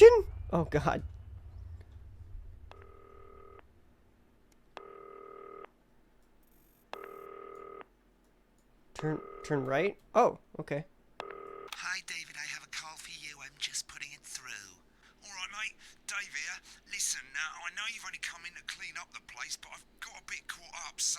action? Oh god. Turn right? Oh, okay. Hi, David, I have a call for you. I'm just putting it through. All right, mate. Dave here. Listen, I know you've only come in to clean up the place, but I've got a bit caught up, so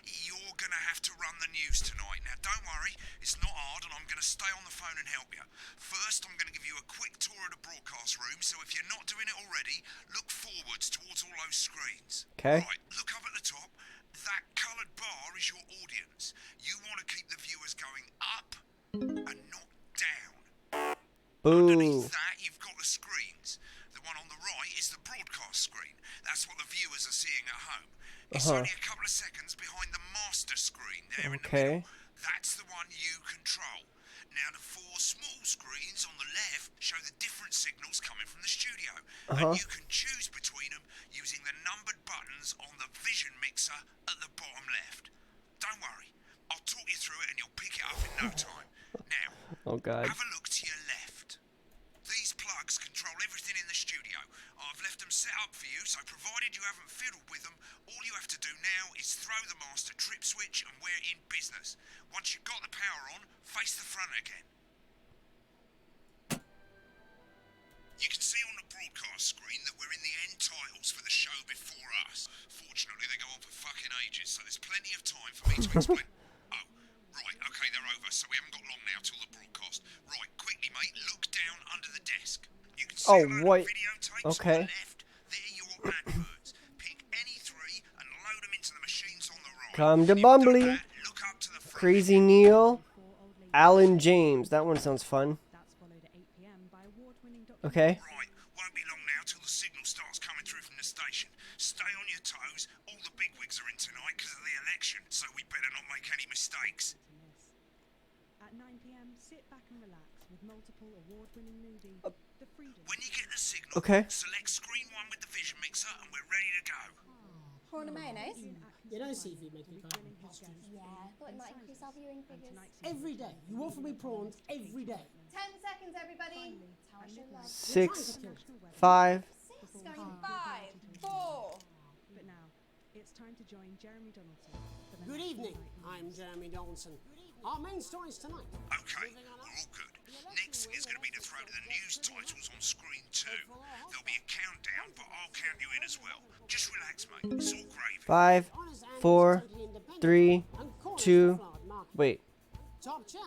you're going to have to run the news tonight. Now, don't worry. It's not hard, and I'm going to stay on the phone and help you. First, I'm going to give you a quick tour of the broadcast room, so if you're not doing it already, look forwards towards all those screens. Okay. Right, look up at the top. That coloured bar is your audience. You want to keep the viewers going up and not down. Boo. Underneath that, you've got the screens. The one on the right is the broadcast screen. That's what the viewers are seeing at home. It's only a couple of seconds behind the master screen there in the middle. That's the one you control. Now, the four small screens on the left show the different signals coming from the studio. And you can choose between them using the numbered buttons on the vision mixer at the bottom left. Don't worry, I'll talk you through it and you'll pick it up in no time. Now, have a look to your left. These plugs control everything in the studio. I've left them set up for you, so provided you haven't fiddled with them, all you have to do now is throw the master trip switch and we're in business. Once you've got the power on, face the front again. You can see on the broadcast screen that we're in the end titles for the show before us. Fortunately, they go on for fucking ages, so there's plenty of time for me to explain. Oh, right, okay, they're over, so we haven't got long now till the broadcast. Right, quickly, mate, look down under the desk. You can see a load of videotapes on the left. They're your adverts. Pick any three and load them into the machines on the right. Come to Bumbly. Crazy Neil. Alan James. That one sounds fun. Okay. Right, won't be long now till the signal starts coming through from the station. Stay on your toes. All the bigwigs are in tonight because of the election, so we better not make any mistakes. At 9 p.m, sit back and relax with multiple award-winning movie, The Freedom. When you get the signal, select screen 1 with the vision mixer and we're ready to go. Prawn and mayonnaise? You know seafood makes me kind of hungry. Yeah, thought it might increase our viewing figures. Every day. You offer me prawns every day. 10 seconds, everybody. Tell us your love. 6, 5. 6, going 5, 4. But now, it's time to join Jeremy Donaldson. Good evening. I'm Jeremy Donaldson. Our main stories tonight. Okay, we're all good. Next thing is going to be to throw the news titles on screen 2. There'll be a countdown, but I'll count you in as well. Just relax, mate. It's all gravy. 5, 4, 3, 2. Wait. Top chat.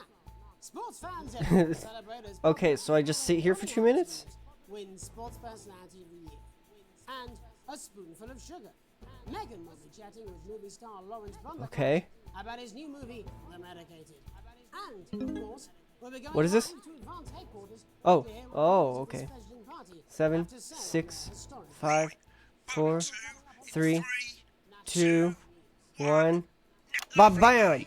Sports fans everywhere celebrate as Okay, so I just sit here for 2 minutes? Win sports personality of the year. And a spoonful of sugar. Megan will be chatting with movie star Lawrence Brundle about his new movie, The Medicated. And, of course, we'll be going what is this? to advance headquarters. Okay. 7, 6, 5, 4, 3, 2, 1. Ba-bam!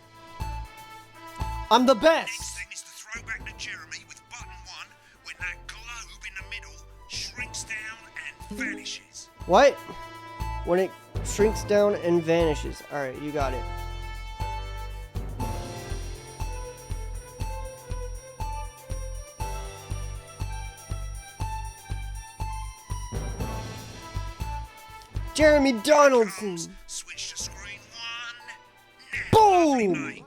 I'm the best! Next thing is to throw back to Jeremy with button 1 when that globe in the middle shrinks down and vanishes. What? When it shrinks down and vanishes. Alright, you got it. Jeremy Donaldson! Switch to screen 1 now. Boom!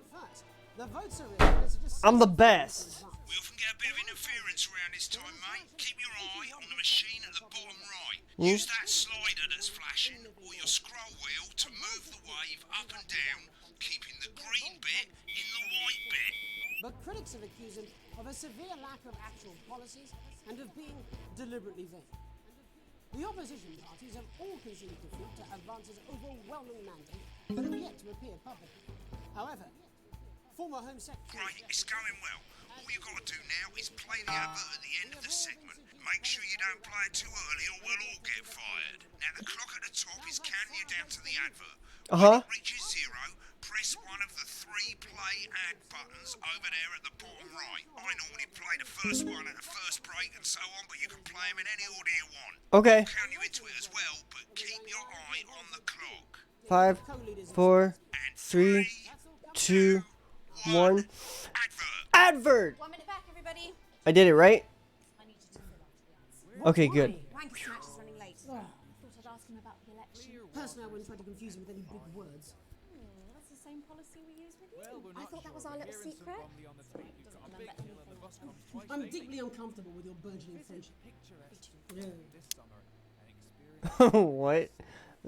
I'm the best. We often get a bit of interference around this time, mate. Keep your eye on the machine at the bottom right. Use that slider that's flashing or your scroll wheel to move the wave up and down, keeping the green bit in the white bit. But critics have accused him of a severe lack of actual policies and of being deliberately vague. The opposition parties have all conceded defeat to Advance's overwhelming mandate, but have yet to appear publicly. However, former Home Secretary... Great, it's going well. All you've got to do now is play the advert at the end of the segment. Make sure you don't play it too early or we'll all get fired. Now the clock at the top is counting you down to the advert. When it reaches 0, press one of the 3 play ad buttons over there at the bottom right. I normally play the first one at the first break and so on, but you can play them in any order you want. Okay. I'll count you into it as well, but keep your eye on the clock. 5, 4, 3, 2, 1. Advert! 1 minute back, everybody. I did it, right? Okay, good. Wanker Snatch is running late. Oh, Thought I'd ask him about the election. personally, I wouldn't try to confuse him with any big words. That's the same policy we use with you. I thought that was our little secret. Doesn't remember anything. I'm deeply uncomfortable with your burgeoning friendship. Yeah. What?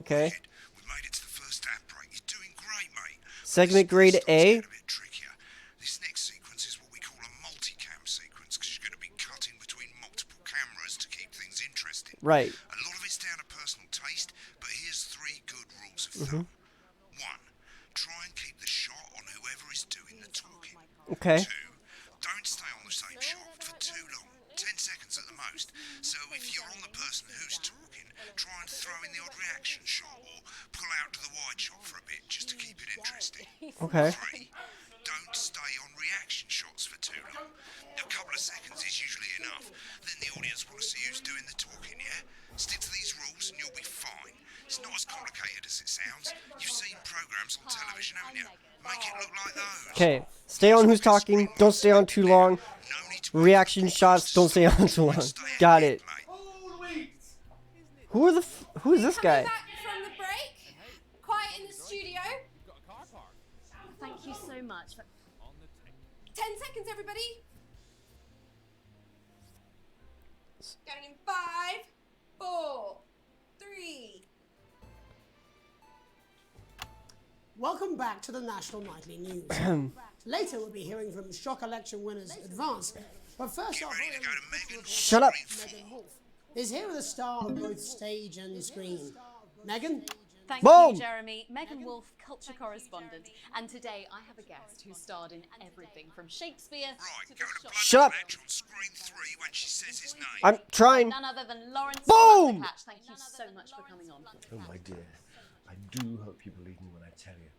Okay. We made it to the first ad break. You're doing great, mate. Segment grade It's A. getting a bit trickier. This next sequence is what we call a multicam sequence because you're going to be cutting between multiple cameras to keep things interesting. Right. A lot of it's down to personal taste, but here's 3 good rules of thumb. 1. Try and keep the shot on whoever is doing the talking. Okay. 2. Don't stay on the same shot for too long. 10 seconds at the most. So if you're on the person who's talking, try and throw in the odd reaction shot or pull out to the wide shot for a bit just to keep it interesting. Okay. 3. Don't stay on reaction shots for too long. A couple of seconds is usually enough. Then the audience want to see who's doing the talking, yeah? Stick to these rules and you'll be fine. It's not as complicated as it sounds. You've seen programs on television, haven't you? Make it look like those. Okay. Stay on who's talking. Don't stay on too long. No need to Reaction shots. Don't stay on too long. Got it. Who are who is this guy? Back from the break. Quiet in the studio. Thank you so much. 10 seconds, everybody. Going in 5, 4, 3. Welcome back to the National Nightly News. Later, we'll be hearing from shock election winners Advance. But first off, ready to go to Megan. Shut up. Megan Wolf is here with a star on both stage and screen. Megan? Thank Boom! you, Jeremy. Megan Wolf, culture correspondent. And today I have a guest who starred in everything from Shakespeare to Right, the go to bloody Shut up. match on screen 3 when she says his name. I'm trying. none other than Lawrence. Boom! Catch. Thank you so much for coming on. Oh, my dear, I do hope you believe me when I tell you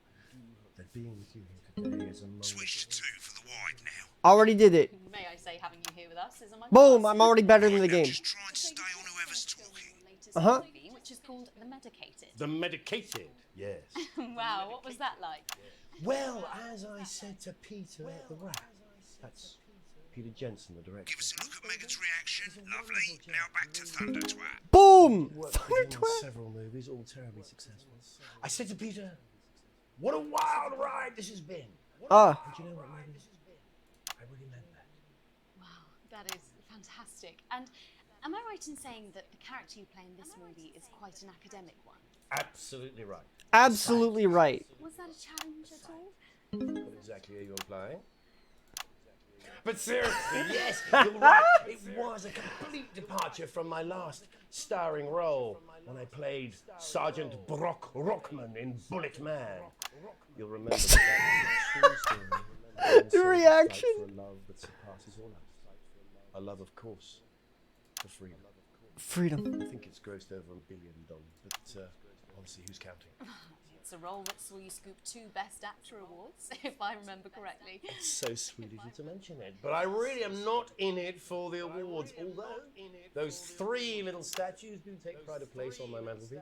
that being with you here today is a moment. Switch to 2 for the wide now. Already did it. May I say, having you here with us is a mighty Boom. plus. I'm already better than the Now game. just try and stay on whoever's talking. Latest Uh-huh. movie, which is called The Medicated. The medicated, yes. Wow, what was that like? Well, as I said to Peter the Rat, that's Peter Jensen, the director. Give us a look at Megan's reaction. Lovely. Now back to Thunder Twat. Boom. Worked Thunder with him on twat. several movies, all terribly successful. I said to Peter, what a wild ride this has been. And you know what, Megan? I really meant that. Wow, that is fantastic. And am I right in saying that the character you play in this movie is quite an academic one? Absolutely right. Absolutely right. Was that a challenge at all? What exactly are you implying? But seriously, yes, you're right. It was a complete departure from my last starring role when I played Sergeant Brock Rockman in Bullet Man. You'll remember that was a true story. The reaction. For a love that surpasses all else. A love, of course, for freedom. Freedom. I think it's grossed over $1 billion, but honestly, who's counting? It's a role that saw you scoop 2 Best Actor awards, if I remember correctly. It's so sweet of you to mention it, but I really am not in it for the awards, although those 3 little statues do take pride of place on my mantelpiece.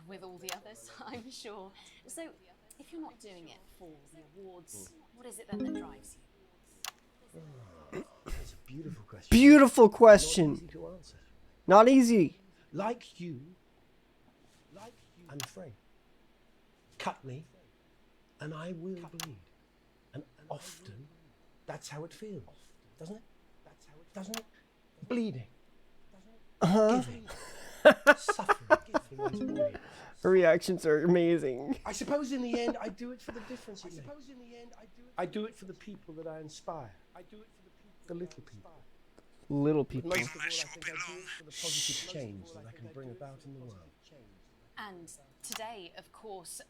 With all the others, I'm sure. So, if you're not doing it for the awards, what is it then that drives you? That's a beautiful question. Beautiful Not question. easy to answer. Not easy. Like you, I'm afraid. Cut me, and I will bleed. And often, that's how it feels, doesn't it? Doesn't it? Bleeding. Giving. Suffering for one's body. Her reactions are amazing. I suppose in the end, I do it for the difference it makes. I do it for the people that I inspire. The little people. Little people. Most of all, I think I do it for the positive change that I can bring about in the world. And today, of course,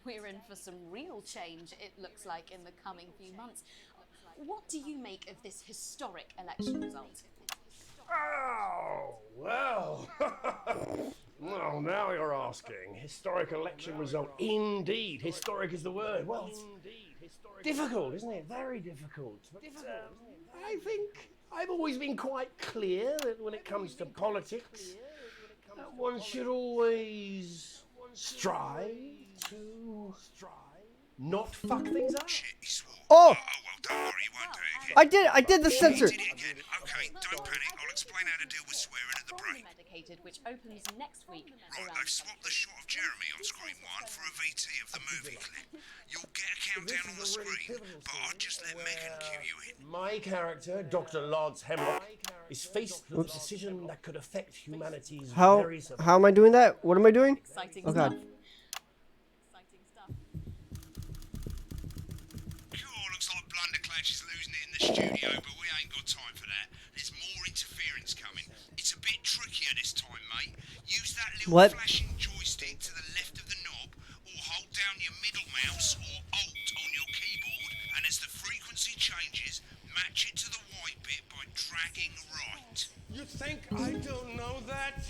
we're in for some real change, it looks like, in the coming few months. What do you make of this historic election result? Oh, well. Well, now you're asking. Historic election result. Indeed. Historic is the word. Well, it's difficult, isn't it? Very difficult. But, I think I've always been quite clear that when it comes to politics, one should always strive to not fuck things up? Shit, he swore. Oh! Well, don't worry, he won't do it again. I did the censor. He did it again. Okay, don't panic. I'll explain how to deal with swearing at the break. Medicated, which opens next week. Right, they've swapped the shot of Jeremy on screen 1 for a VT of the movie clip. You'll get a countdown on the screen, but I'll just let Megan cue you in. My character, Dr. Lod's Hemlock, is faced with a decision that could affect humanity's very survival. How am I doing that? What am I doing? Exciting Oh stuff. god. Exciting stuff. Cool, looks like Blunderclash is losing it in the studio, but we ain't got time for that. There's more interference coming. It's a bit trickier this time, mate. Use that little flashing joystick to the left of the knob, or hold down your middle mouse or Alt on your keyboard, and as the frequency changes, match it to the white bit by dragging right. You think I don't know that?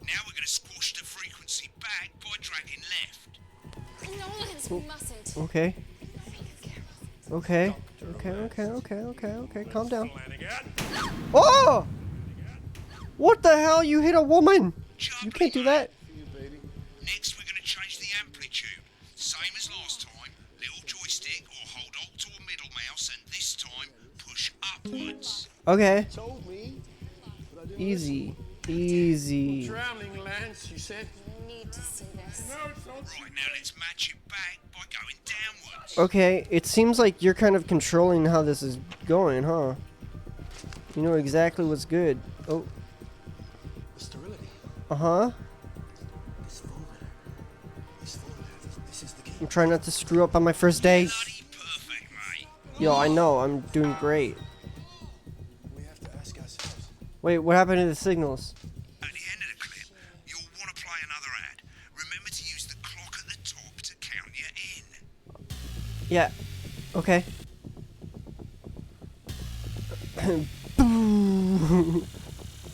Now we're going to squash the frequency back by dragging left. No, Lance, we mustn't. Okay. Okay. Calm down. Oh! What the hell? You hit a woman! You can't do that. Next, we're going to change the amplitude. Same as last time. Little joystick or hold Alt or middle mouse, and this time push upwards. Okay. Told me. Easy. Drowning, Lance, you said. Need to see this. Right, now let's match it back by going downwards. Okay, it seems like you're kind of controlling how this is going, huh? You know exactly what's good. Oh. Sterility. Uh-huh. This is the key. I'm trying not to screw up on my first day. Bloody perfect, mate. Yo, I know, I'm doing great. We have to ask ourselves. Wait, what happened to the signals? At the end of the clip, you'll want to play another ad. Remember to use the clock at the top to count you in. Yeah. Okay.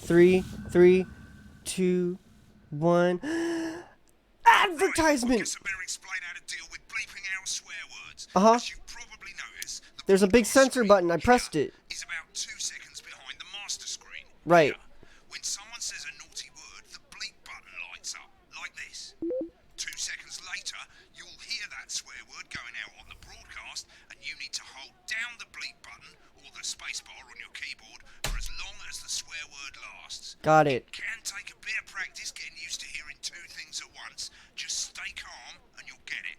3, 2, 1. Advertisement! Guess I better explain how to deal with bleeping out swear words. Uh-huh. As you've probably noticed, the There's a big broadcast censor screen button. I pressed here it. is about 2 seconds behind the master screen. Right. Here. When someone says a naughty word, the bleep button lights up, like this. 2 seconds later, you'll hear that swear word going out on the broadcast, and you need to hold down the bleep button or the space bar on your keyboard for as long as the swear word lasts. Got it. Can take a bit of practice getting used to hearing 2 things at once. Just stay calm and you'll get it.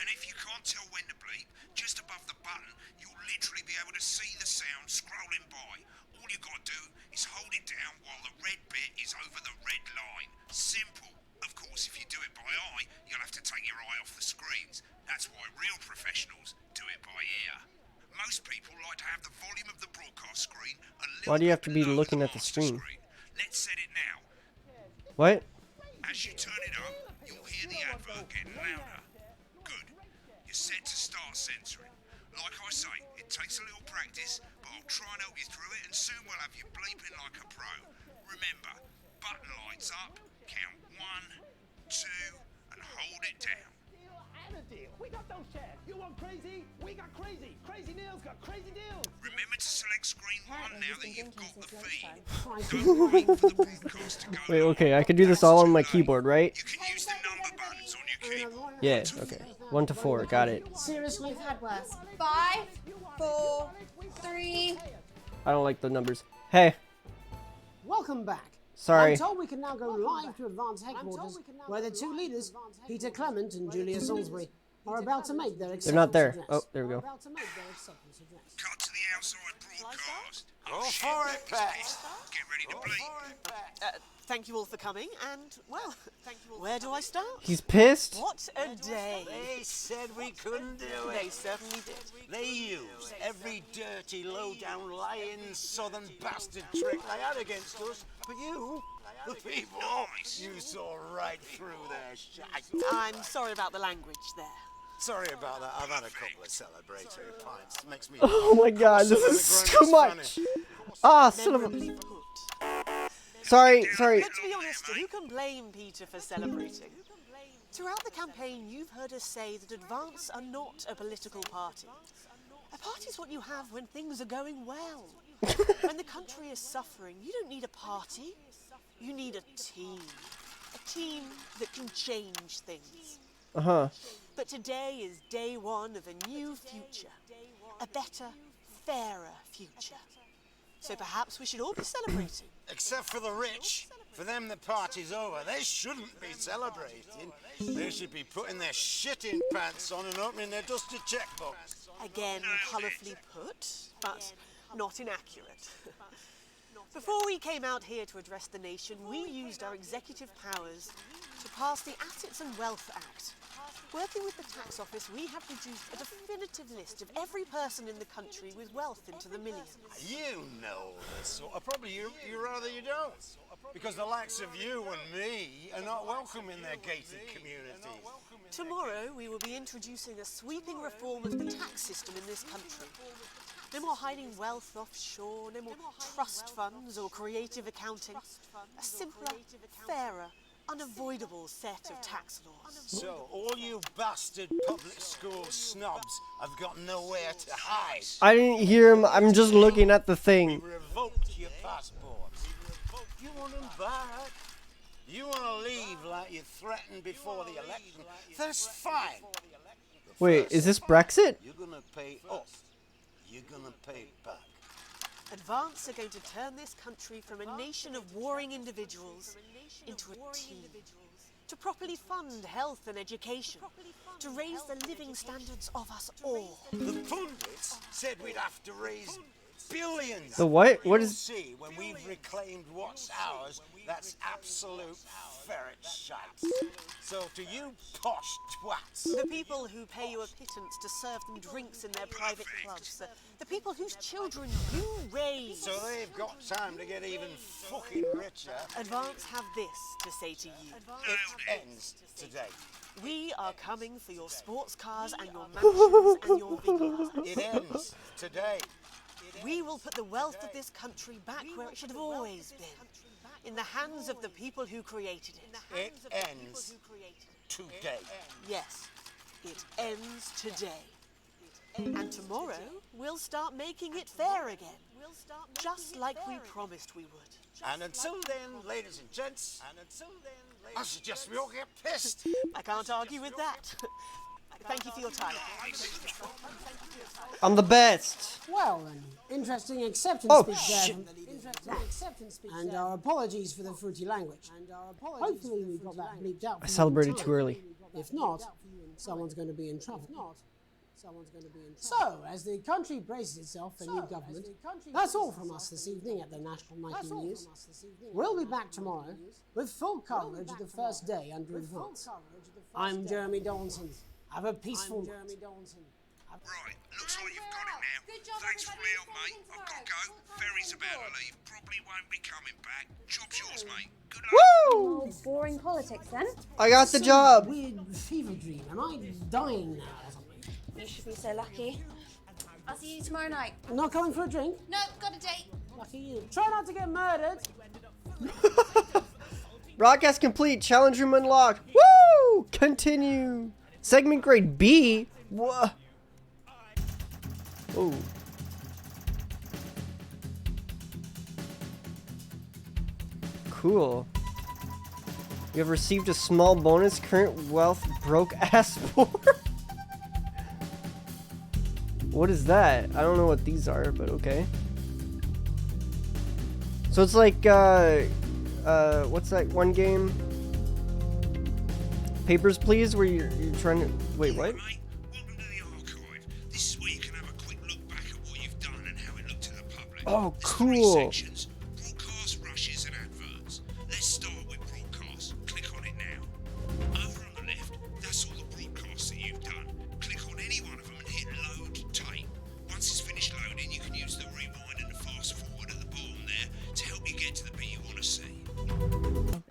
And if you can't tell when to bleep, just above the button, you'll literally be able to see the sound scrolling by. All you gotta do is hold it down while the red bit is over the red line. Simple. Of course, if you do it by eye, you'll have to take your eye off the screens. That's why real professionals do it by ear. Most people like to have the volume of the broadcast screen a little Why do you have to be bit below looking at the master screen? Let's set it now. What? As you turn it up, you'll hear the advert getting louder. Good. You're set to start censoring. Like I say, it takes a little practice, but I'll try and help you through it, and soon we'll have you bleeping like a pro. Remember, button lights up, count 1, 2, and hold it down. We got those chairs. You want crazy? We got crazy. Crazy Neil's got crazy deals. Remember to select screen 1 now that you've got the feed. Don't wait for the broadcast to go Wait, live. okay, I can do this all on my keyboard, right? You can use the number buttons on your keyboard. Yeah, okay. 1 to 4, got it. Seriously? We've had worse. 5, 4, 3. I don't like the numbers. Hey, Welcome back. sorry. I'm told we can now go live to Advance Headquarters, where the 2 leaders, Peter Clement and Julia Salisbury, are about to make their acceptance They're not there. address. Oh, there we go. About to make their acceptance address. Cut to the outside broadcast. Go shit, for it, he's Pat. pissed. Get ready to bleep. Thank you all for coming, and, well, where do I start? He's pissed? What a day. They said we couldn't do it. They certainly did. They used every dirty, low-down, lying, southern bastard trick they had against us. But you, the people, you saw right through their shite. I'm sorry about the language there. Sorry about that. I've had a couple of celebratory pints. Makes me. Oh my god, this is too much! Ah, son of a... Memorably put. Sorry. Let's be honest, who can blame Peter for celebrating? Throughout the campaign, you've heard us say that Advance are not a political party. A party's what you have when things are going well. When the country is suffering, you don't need a party. You need a team. A team that can change things. Uh-huh. But today is day one of a new future. A better, fairer future. So perhaps we should all be celebrating. Except for the rich. For them, the party's over. They shouldn't be celebrating. They should be putting their shitting pants on and opening their dusty checkbooks. Again, colourfully put, but not inaccurate. Before we came out here to address the nation, we used our executive powers to pass the Assets and Wealth Act. Working with the tax office, we have produced a definitive list of every person in the country with wealth into the millions. You know this sort of, probably you rather you don't. Because the likes of you and me are not welcome in their gated communities. Tomorrow, we will be introducing a sweeping reform of the tax system in this country. No more hiding wealth offshore, no more trust funds or creative accounting. A simpler, fairer, unavoidable set of tax laws. So, all you bastard public school snobs have got nowhere to hide. I didn't hear him. I'm just looking at the We thing. revoked your passports. You want them back? You want to leave like you threatened before the election? That's fine. Wait, is this Brexit? You're going to pay up. You're going to pay back. Advance are going to turn this country from a nation of warring individuals into a team. To properly fund health and education. To raise the living standards of us all. The pundits said we'd have to raise billions. The what? What You'll is... see when we've reclaimed what's ours, that's absolute ferret shite. So to you posh twats. The people who pay you a pittance to serve them drinks in their private clubs. The people whose children you raise. So they've got time to get even fucking richer. Advance have this to say to you. It ends today. We are coming for your sports cars and your mansions and your villas. It ends today. We will put the wealth of this country back where it should have always been. In the hands of the people who created it. It ends today. Yes, it ends today. And tomorrow, we'll start making it fair again. Just like we promised we would. And until then, ladies and gents, I suggest we all get pissed. I can't argue with that. Thank you for your time. I'm the best. Well, an interesting acceptance Oh, speech shit. there. And our apologies for the fruity language. Hopefully we got that bleeped out. I celebrated too early. If not, someone's going to be in trouble. So, as the country braces itself for new government, that's all from us this evening at the National Nightly News. We'll be back tomorrow with full coverage of the first day under advance. I'm Jeremy Dawson. Have a peaceful night. Right, looks like you've got it now. Good job, Thanks for everybody. the help, mate. I've got to go. Ferry's about to leave. Probably won't be coming back. Job's yours, mate. Good luck. Woo! Oh, boring politics then. I got the job. Weird fever dream. Am I dying now or something? You should be so lucky. I'll see you tomorrow night. Not coming for a drink? No, got a date. Lucky you. Try not to get murdered. Broadcast complete. Challenge room unlocked. Woo! Continue. Segment grade B. Whoa. Oh. Cool. You have received a small bonus. Current wealth broke ass for. What is that? I don't know what these are, but okay. So it's like, what's that one game? Papers, Please, where you're trying to... Wait, what? Mate, welcome to the archive. This is where you can have a quick look back at what you've done and how it looked to the public. Oh, There's three cool. sections: broadcast, rushes, and adverts. Let's start with broadcast. Click on it now. Over on the left, that's all the broadcasts that you've done. Click on any one of them and hit load tape. Once it's finished loading, you can use the rewind and the fast forward at the bottom there to help you get to the bit you want to see.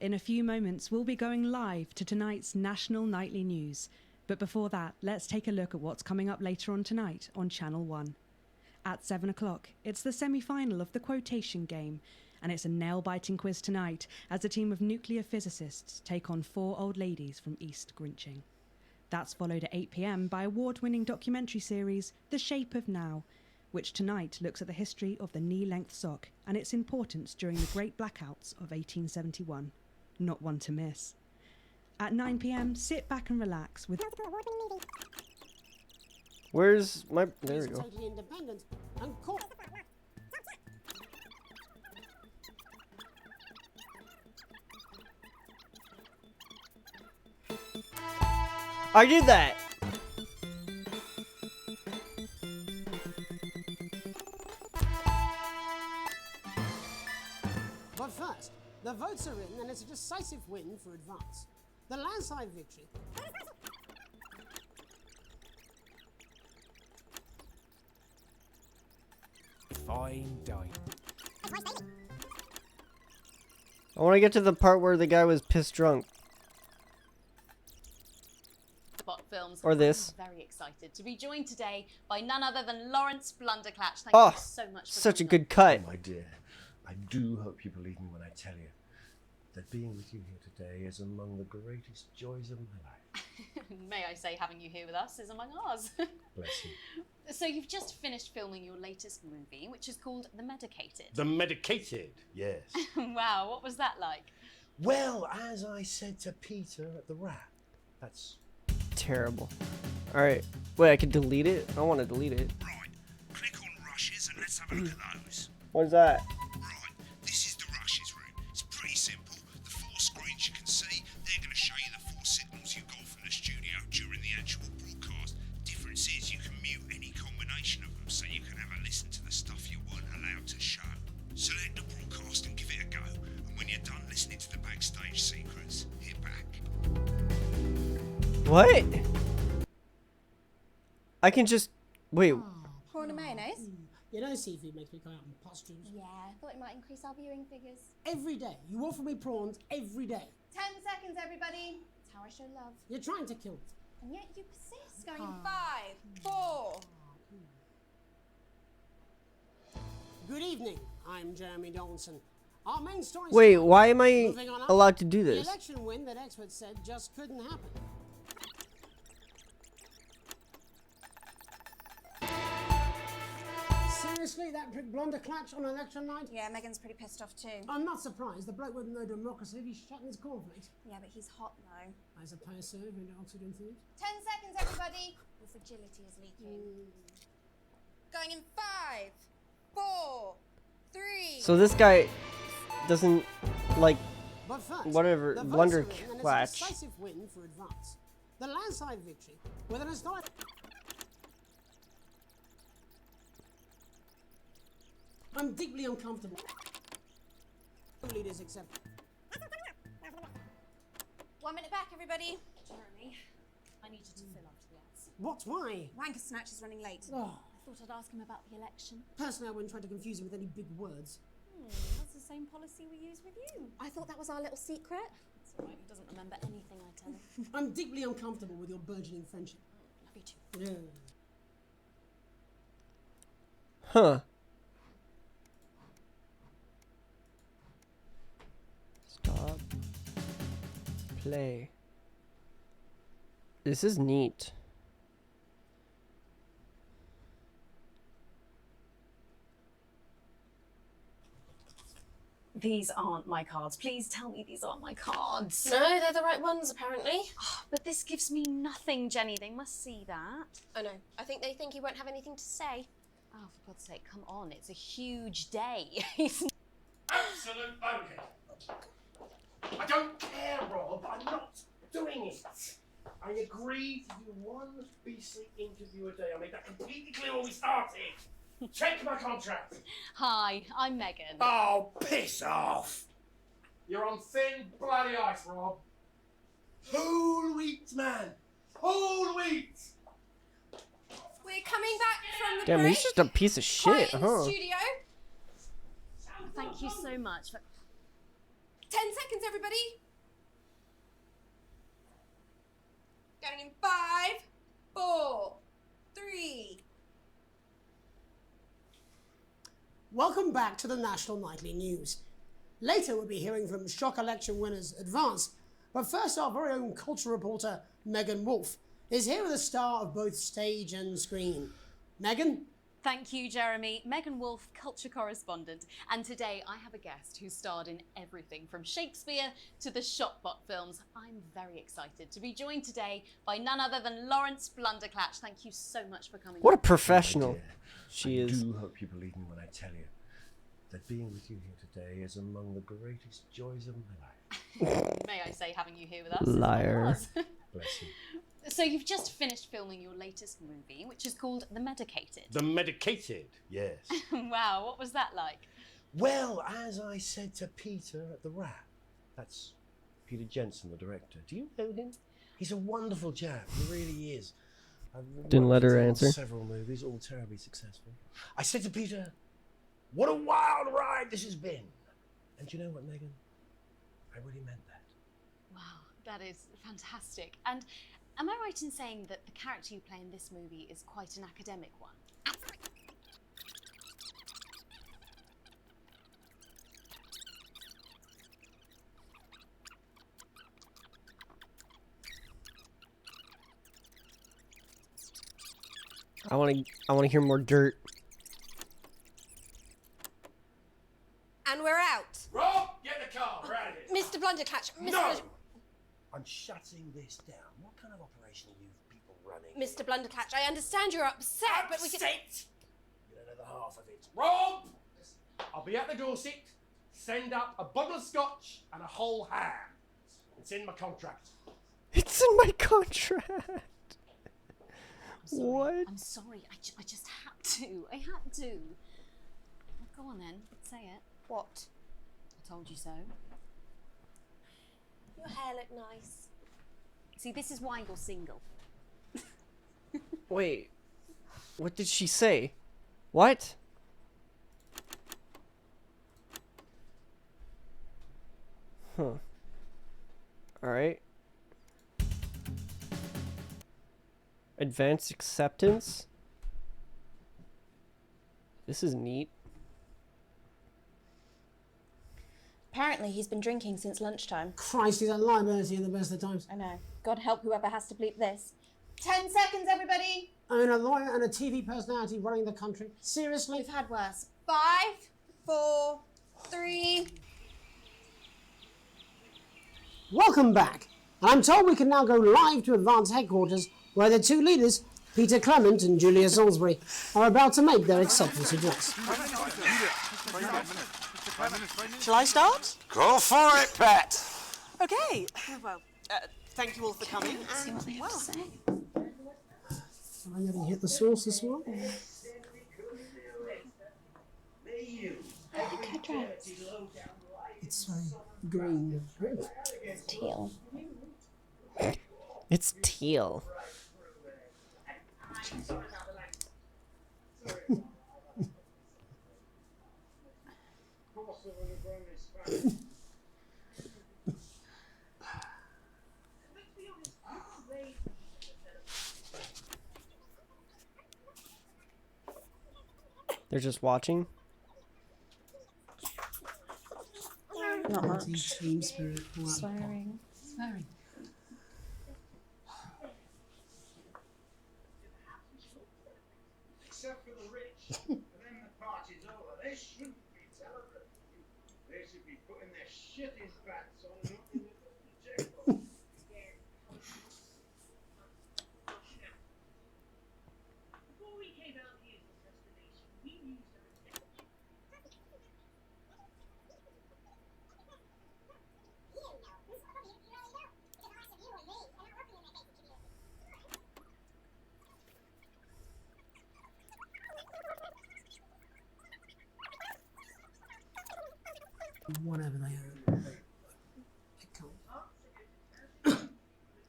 In a few moments, we'll be going live to tonight's National Nightly News. But before that, let's take a look at what's coming up later on tonight on Channel 1. At 7 o'clock, it's the semi-final of the quotation game, and it's a nail-biting quiz tonight as a team of nuclear physicists take on 4 old ladies from East Grinching. That's followed at 8 p.m. by award-winning documentary series The Shape of Now, which tonight looks at the history of the knee-length sock and its importance during the Great Blackouts of 1871. Not one to miss. At 9 p.m, sit back and relax with. Where's my... There we He's go. totally independent and caught. I did that! But first, the votes are in and it's a decisive win for Advance. The landslide victory. Fine day. I want to get to the part where the guy was pissed drunk. Spot Films. Or this. I'm very excited to be joined today by none other than Lawrence Blunderclatch. Thank Oh, you so much for such a coming good cut. My dear, I do hope you believe me when I tell you that being with you here today is among the greatest joys of my life. on. May I say, having you here with us is among ours. Bless you. So you've just finished filming your latest movie, which is called The Medicated. The Medicated, yes. Wow, what was that like? Well, as I said to Peter at the wrap, that's... Terrible. Alright. Wait, I can delete it? I want to delete it. Right, click on rushes and let's have a look at those. What is that? Right, this is the rushes room. It's pretty simple. The 4 screens you can see, they're going to show you the 4 signals you got from the studio during the actual broadcast. Difference is you can mute any combination of them so you can have a listen to the stuff you weren't allowed to show. Select the broadcast and give it a go. And when you're done listening to the backstage secrets, hit back. What? I can just... Wait. Prawn and mayonnaise? You know, seafood makes me go out on pustules. Yeah, I thought it might increase our viewing figures. Every day. You offer me prawns every day. 10 seconds, everybody. That's how I show love. You're trying to kill me. And yet you persist. Going in 5, 4. Good evening. I'm Jeremy Donaldson. Our main story. Wait, why am I Moving on up, allowed to do The this? election win that experts said just couldn't happen. Seriously, that prick Blunderclatch on election night? Yeah, Megan's pretty pissed off too. I'm not surprised. The bloke with no democracy, he's shutting his cornflakes. Yeah, but he's hot though. I suppose so, who Oxford enthused. 10 seconds, everybody. Your fragility is leaking. Going in 5, 4, 3. So this guy doesn't like But first, whatever the votes are in, and it's a Blunderclatch. decisive win for Advance. The landslide victory with an historic. I'm deeply uncomfortable. Leaders accept. 1 minute back, everybody. Jeremy, I need you to fill after the ads. What? Why? Wanker Snatch is running late. Oh, I thought I'd ask him about the election. personally, I wouldn't try to confuse him with any big words. That's the same policy we use with you. I thought that was our little secret. It's all right, he doesn't remember anything I tell him. I'm deeply uncomfortable with your burgeoning friendship. Love you too. Yeah. Huh. Stop. Play. This is neat. These aren't my cards. Please tell me these aren't my cards. No, they're the right ones, apparently. But this gives me nothing, Jenny. They must see that. Oh no, I think they think you won't have anything to say. Oh, for God's sake, come on. It's a huge day. Absolute bonehead. I don't care, Rob. I'm not doing it. I agreed to do one beastly interview a day. I made that completely clear when we started. Check my contract. Hi, I'm Megan. Oh, piss off. You're on thin, bloody ice, Rob. Whole wheat, man. Whole wheat. We're coming back from the Damn, break. he's just a piece of shit, Quiet in huh? studio. Thank you so much. 10 seconds, everybody. Going in 5, 4, 3. Welcome back to the National Nightly News. Later we'll be hearing from shock election winners Advance, but first our very own culture reporter Megan Wolfe is here with a star of both stage and screen. Megan? Thank you, Jeremy. Megan Wolf, culture correspondent. And today I have a guest who starred in everything from Shakespeare to the Shotbot films. I'm very excited to be joined today by none other than Lawrence Blunderclatch. Thank you so much for coming. What a professional she is. I do hope you believe me when I tell you that being with you here today is among the greatest joys of my life. May I say, having you here with us? Liar. Bless you. So you've just finished filming your latest movie, which is called The Medicated. The Medicated, yes. Wow, what was that like? Well, as I said to Peter at the Wrap, that's Peter Jensen, the director. Do you know him? He's a wonderful chap. He really is. I've Didn't let her worked with him on answer. Several movies, all terribly successful. I said to Peter, "What a wild ride this has been." And do you know what, Megan? I really meant that. Wow, that is fantastic. And am I right in saying that the character you play in this movie is quite an academic one? I want to hear more dirt. And we're out. Rob, get the car. We're out of here. Mr. Blunderclatch. No! I'm shutting this down. What kind of operation are you people running? Mr. Blunderclatch, I understand you're upset, but we can... Upset? You don't know the half of it. Rob! I'll be at the Dorset. Send up a bottle of scotch and a whole ham. It's in my contract. It's in my contract. What? I'm sorry, I just had to. I had to. Well, go on then, say it. What? I told you so. Your hair looked nice. See, this is why you're single. Wait. What did she say? What? Huh. Alright. Advanced acceptance? This is neat. Apparently he's been drinking since lunchtime. Christ, he's a liability in the best of times. I know. God help whoever has to bleep this. 10 seconds, everybody. I mean, a lawyer and a TV personality running the country. Seriously? We've had worse. 5, 4, 3... Welcome back. I'm told we can now go live to Advance Headquarters, where the two leaders, Peter Clement and Julia Salisbury, are about to make their acceptance address. Shall I start? Go for it, Pat. Okay. Well, thank you all for coming. See what they have to say. I nearly hit the source this morning. Look her dress. It's very green. It's teal. It's teal. They're just watching. Not much. Team spirit. Swearing. Swearing. Except for the rich. And then the party's over. They shouldn't be celebrating. They should be putting their shitty bats on and up in the checkbook. Before we came out here to test the nation, we used our Whatever they are. They can't.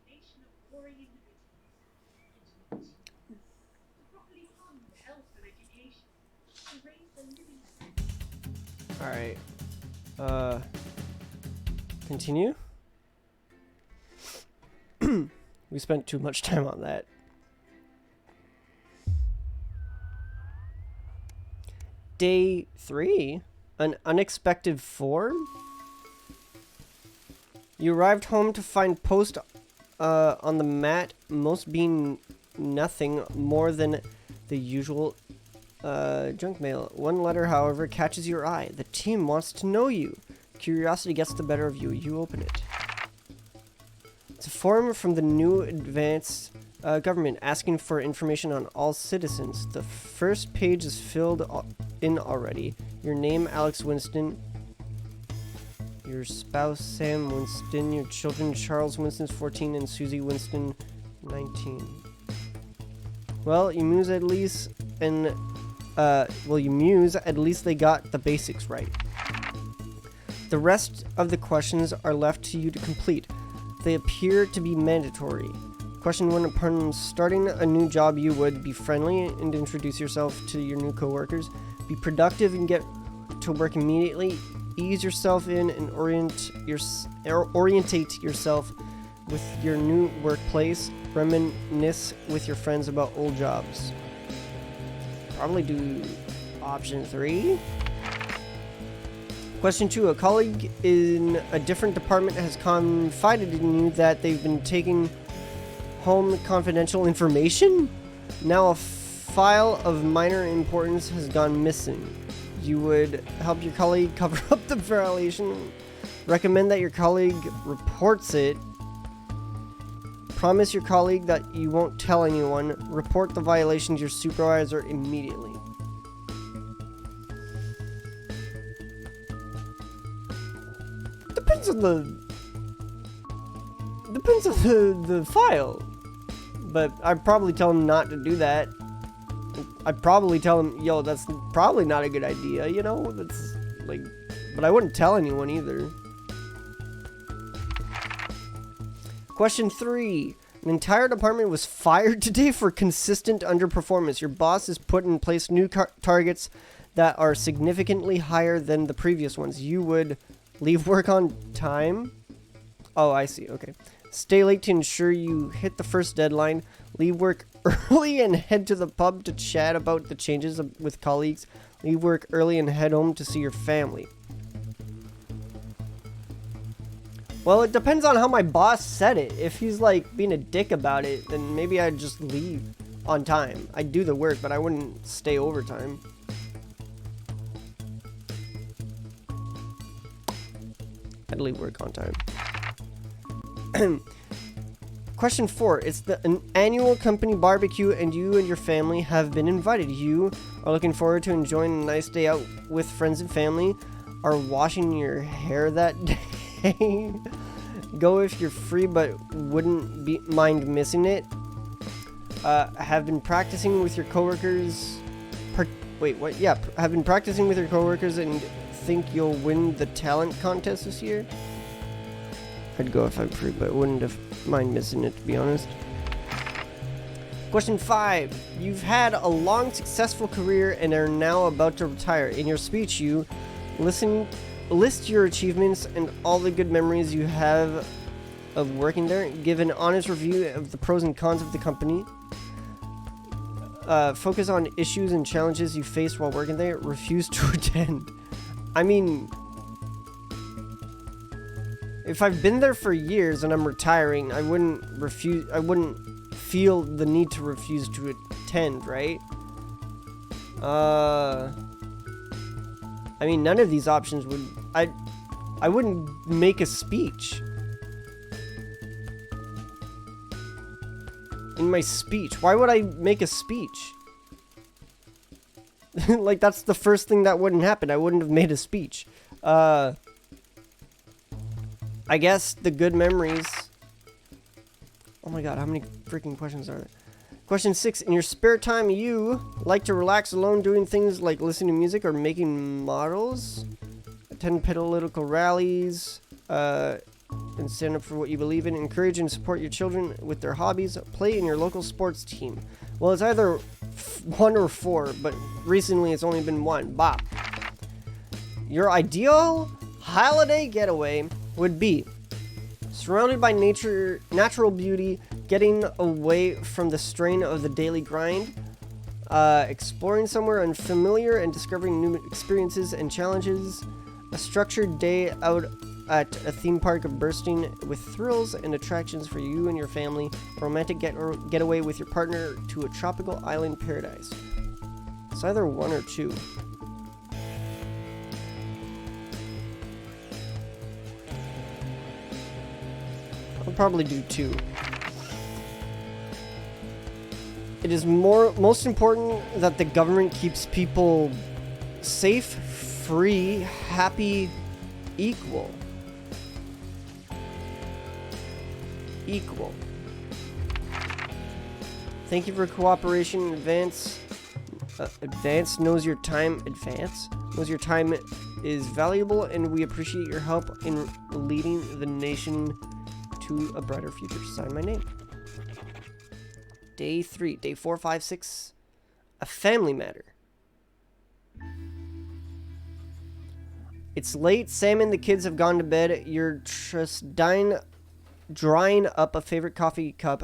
nation of warring individuals. To properly fund health and education, to raise the living. Alright. Continue? We spent too much time on that. Day 3? An unexpected form? You arrived home to find post on the mat, most being nothing more than the usual Junk mail. One letter, however, catches your eye. The team wants to know you. Curiosity gets the better of you. You open it. It's a form from the new advanced government asking for information on all citizens. The first page is filled in already. Your name, Alex Winston. Your spouse, Sam Winston. Your children, Charles Winston's 14 and Susie Winston, 19. Well, you muse at least, and you muse at least they got the basics right. The rest of the questions are left to you to complete. They appear to be mandatory. Question 1: upon starting a new job, you would be friendly and introduce yourself to your new coworkers. Be productive and get to work immediately. Ease yourself in and orientate yourself with your new workplace. Reminisce with your friends about old jobs. Probably do option 3. Question 2. A colleague in a different department has confided in you that they've been taking home confidential information. Now a file of minor importance has gone missing. You would help your colleague cover up the violation. Recommend that your colleague reports it. Promise your colleague that you won't tell anyone. Report the violation to your supervisor immediately. Depends on the file. But I'd probably tell him not to do that. I'd probably tell him, yo, that's probably not a good idea, you know? That's like, but I wouldn't tell anyone either. Question 3. An entire department was fired today for consistent underperformance. Your boss has put in place new targets that are significantly higher than the previous ones. You would leave work on time. Oh, I see. Okay. Stay late to ensure you hit the first deadline. Leave work early and head to the pub to chat about the changes with colleagues. Leave work early and head home to see your family. Well, it depends on how my boss said it. If he's like being a dick about it, then maybe I'd just leave on time. I'd do the work, but I wouldn't stay overtime. I'd leave work on time. Question 4. It's an annual company barbecue and you and your family have been invited. You are looking forward to enjoying a nice day out with friends and family. Are washing your hair that day. Go if you're free but wouldn't mind missing it. Have been practicing with your coworkers. Have been practicing with your coworkers and think you'll win the talent contest this year. I'd go if I'm free, but wouldn't have mind missing it, to be honest. Question 5. You've had a long, successful career and are now about to retire. In your speech, you list your achievements and all the good memories you have of working there. Give an honest review of the pros and cons of the company. Focus on issues and challenges you faced while working there. Refuse to attend. I mean, if I've been there for years and I'm retiring, I wouldn't feel the need to refuse to attend, right? I mean, none of these options would... I wouldn't make a speech. In my speech. Why would I make a speech? Like, that's the first thing that wouldn't happen. I wouldn't have made a speech. I guess the good memories... Oh my god, how many freaking questions are there? Question 6. In your spare time, you like to relax alone doing things like listening to music or making models? Attend political rallies, and stand up for what you believe in. Encourage and support your children with their hobbies. Play in your local sports team. Well, it's either 1 or 4, but recently it's only been 1. Bop. Your ideal holiday getaway would be surrounded by natural beauty, getting away from the strain of the daily grind, exploring somewhere unfamiliar and discovering new experiences and challenges, a structured day out at a theme park bursting with thrills and attractions for you and your family, a romantic getaway with your partner to a tropical island paradise. It's either 1 or 2. I'll probably do 2. It is most important that the government keeps people safe, free, happy, equal. Equal. Thank you for cooperation. Advance knows your time. Advance knows your time is valuable, and we appreciate your help in leading the nation to a brighter future. Sign my name. Day 3. Day 4, 5, 6. A family matter. It's late. Sam and the kids have gone to bed. You're just drying up a favorite coffee cup,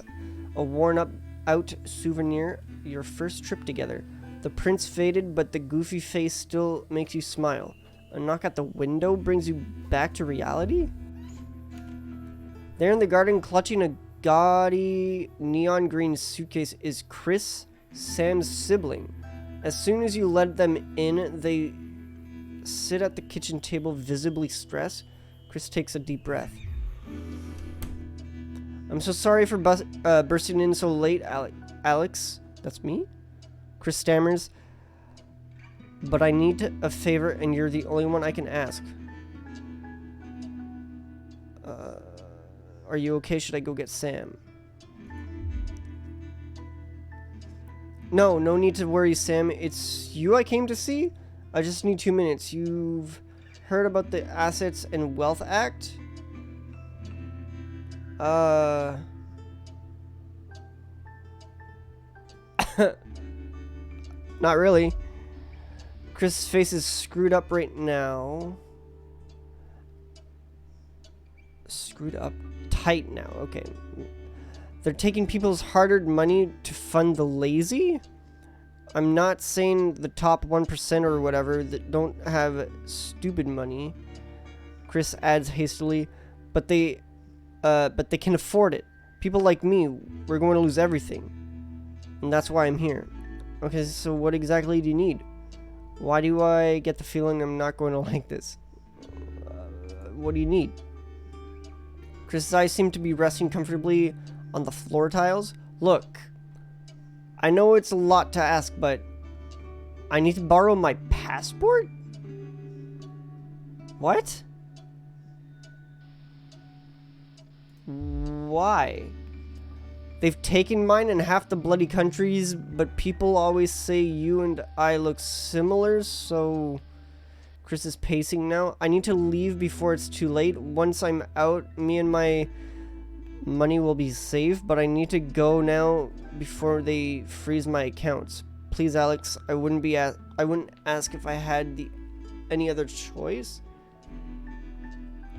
a worn-out souvenir, your first trip together. The print's faded, but the goofy face still makes you smile. A knock at the window brings you back to reality? There in the garden, clutching a gaudy neon green suitcase, is Chris, Sam's sibling. As soon as you let them in, they sit at the kitchen table, visibly stressed. Chris takes a deep breath. I'm so sorry for bursting in so late, Alex. That's me? Chris stammers. But I need a favor, and you're the only one I can ask. Are you okay? Should I go get Sam? No need to worry, Sam. It's you I came to see? I just need 2 minutes. You've heard about the Assets and Wealth Act? Not really. Chris' face is screwed up right now. Screwed up tight now. Okay. They're taking people's hard-earned money to fund the lazy? I'm not saying the top 1% or whatever that don't have stupid money. Chris adds hastily, but they can afford it. People like me, we're going to lose everything. And that's why I'm here. Okay, so what exactly do you need? Why do I get the feeling I'm not going to like this? What do you need? Chris's eyes seem to be resting comfortably on the floor tiles. Look, I know it's a lot to ask, but I need to borrow my passport? What? Why? They've taken mine in half the bloody countries, but people always say you and I look similar, so... Chris is pacing now. I need to leave before it's too late. Once I'm out, me and my money will be safe, but I need to go now before they freeze my accounts. Please, Alex, I wouldn't ask if I had any other choice.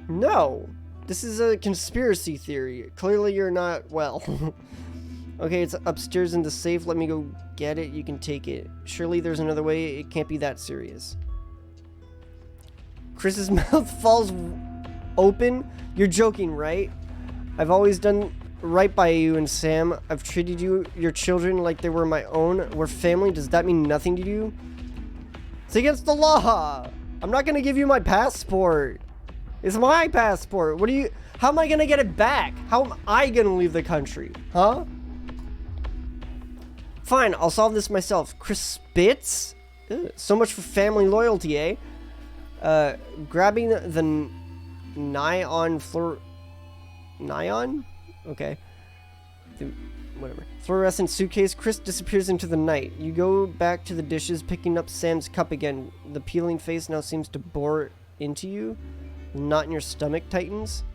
No. This is a conspiracy theory. Clearly you're not well. Okay, it's upstairs in the safe. Let me go get it. You can take it. Surely there's another way. It can't be that serious. Chris's mouth falls open. You're joking, right? I've always done right by you and Sam. I've treated your children like they were my own. We're family. Does that mean nothing to you? It's against the law. I'm not going to give you my passport. It's my passport. How am I going to get it back? How am I going to leave the country? Huh? Fine, I'll solve this myself. Chris spits? Ugh, so much for family loyalty, eh? Grabbing the neon floor... Neon? Okay. Whatever. Fluorescent suitcase. Chris disappears into the night. You go back to the dishes, picking up Sam's cup again. The peeling face now seems to bore into you. Not in your stomach tightens.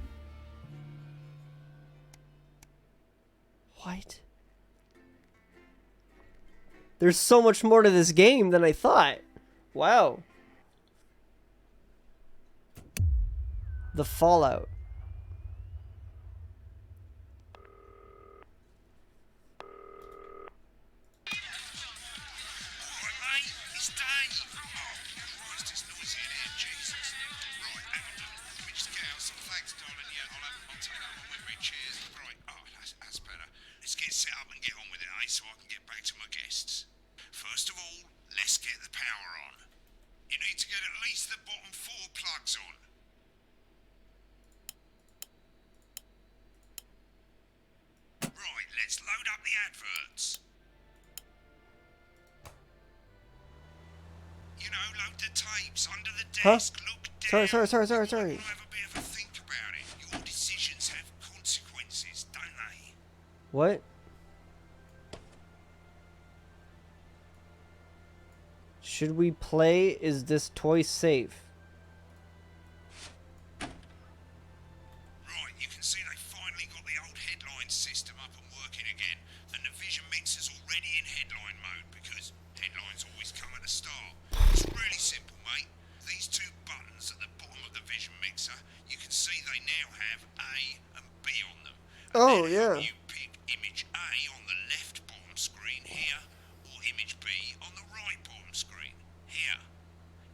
What? There's so much more to this game than I thought. Wow. The Fallout. adverts. You know, load the tapes under the desk, look down. Sorry. Have a bit of a think about it. Your decisions have consequences, don't they? What? Should we play? Is this toy safe? Right, you can see they finally got the old headline system up and working again, and the vision mixer's already in headline mode because headlines always come at the start. It's really simple, mate. These two buttons at the bottom of the vision mixer, you can see they now have A and B on them. Oh, yeah. You pick image A on the left bottom screen here, or image B on the right bottom screen here.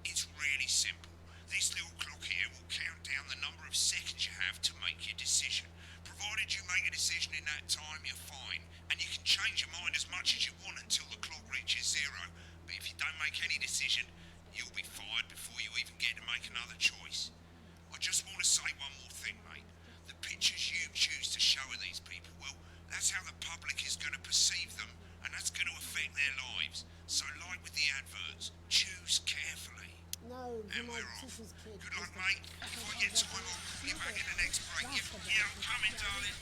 It's really simple. This little clock here will count down the number of seconds you have to make your decision. Provided you make a decision in that time, you're fine. And you can change your mind as much as you want until the clock reaches 0. But if you don't make any decision, you'll be fired before you even get to make another choice. I just want to say one more thing, mate. The pictures you choose to show of these people, well, that's how the public is going to perceive them, and that's going to affect their lives. So like with the adverts, choose carefully. No, And we're off. Good luck, mate. If I get time, I'll call you back in the next break. Yeah, I'm coming, darling.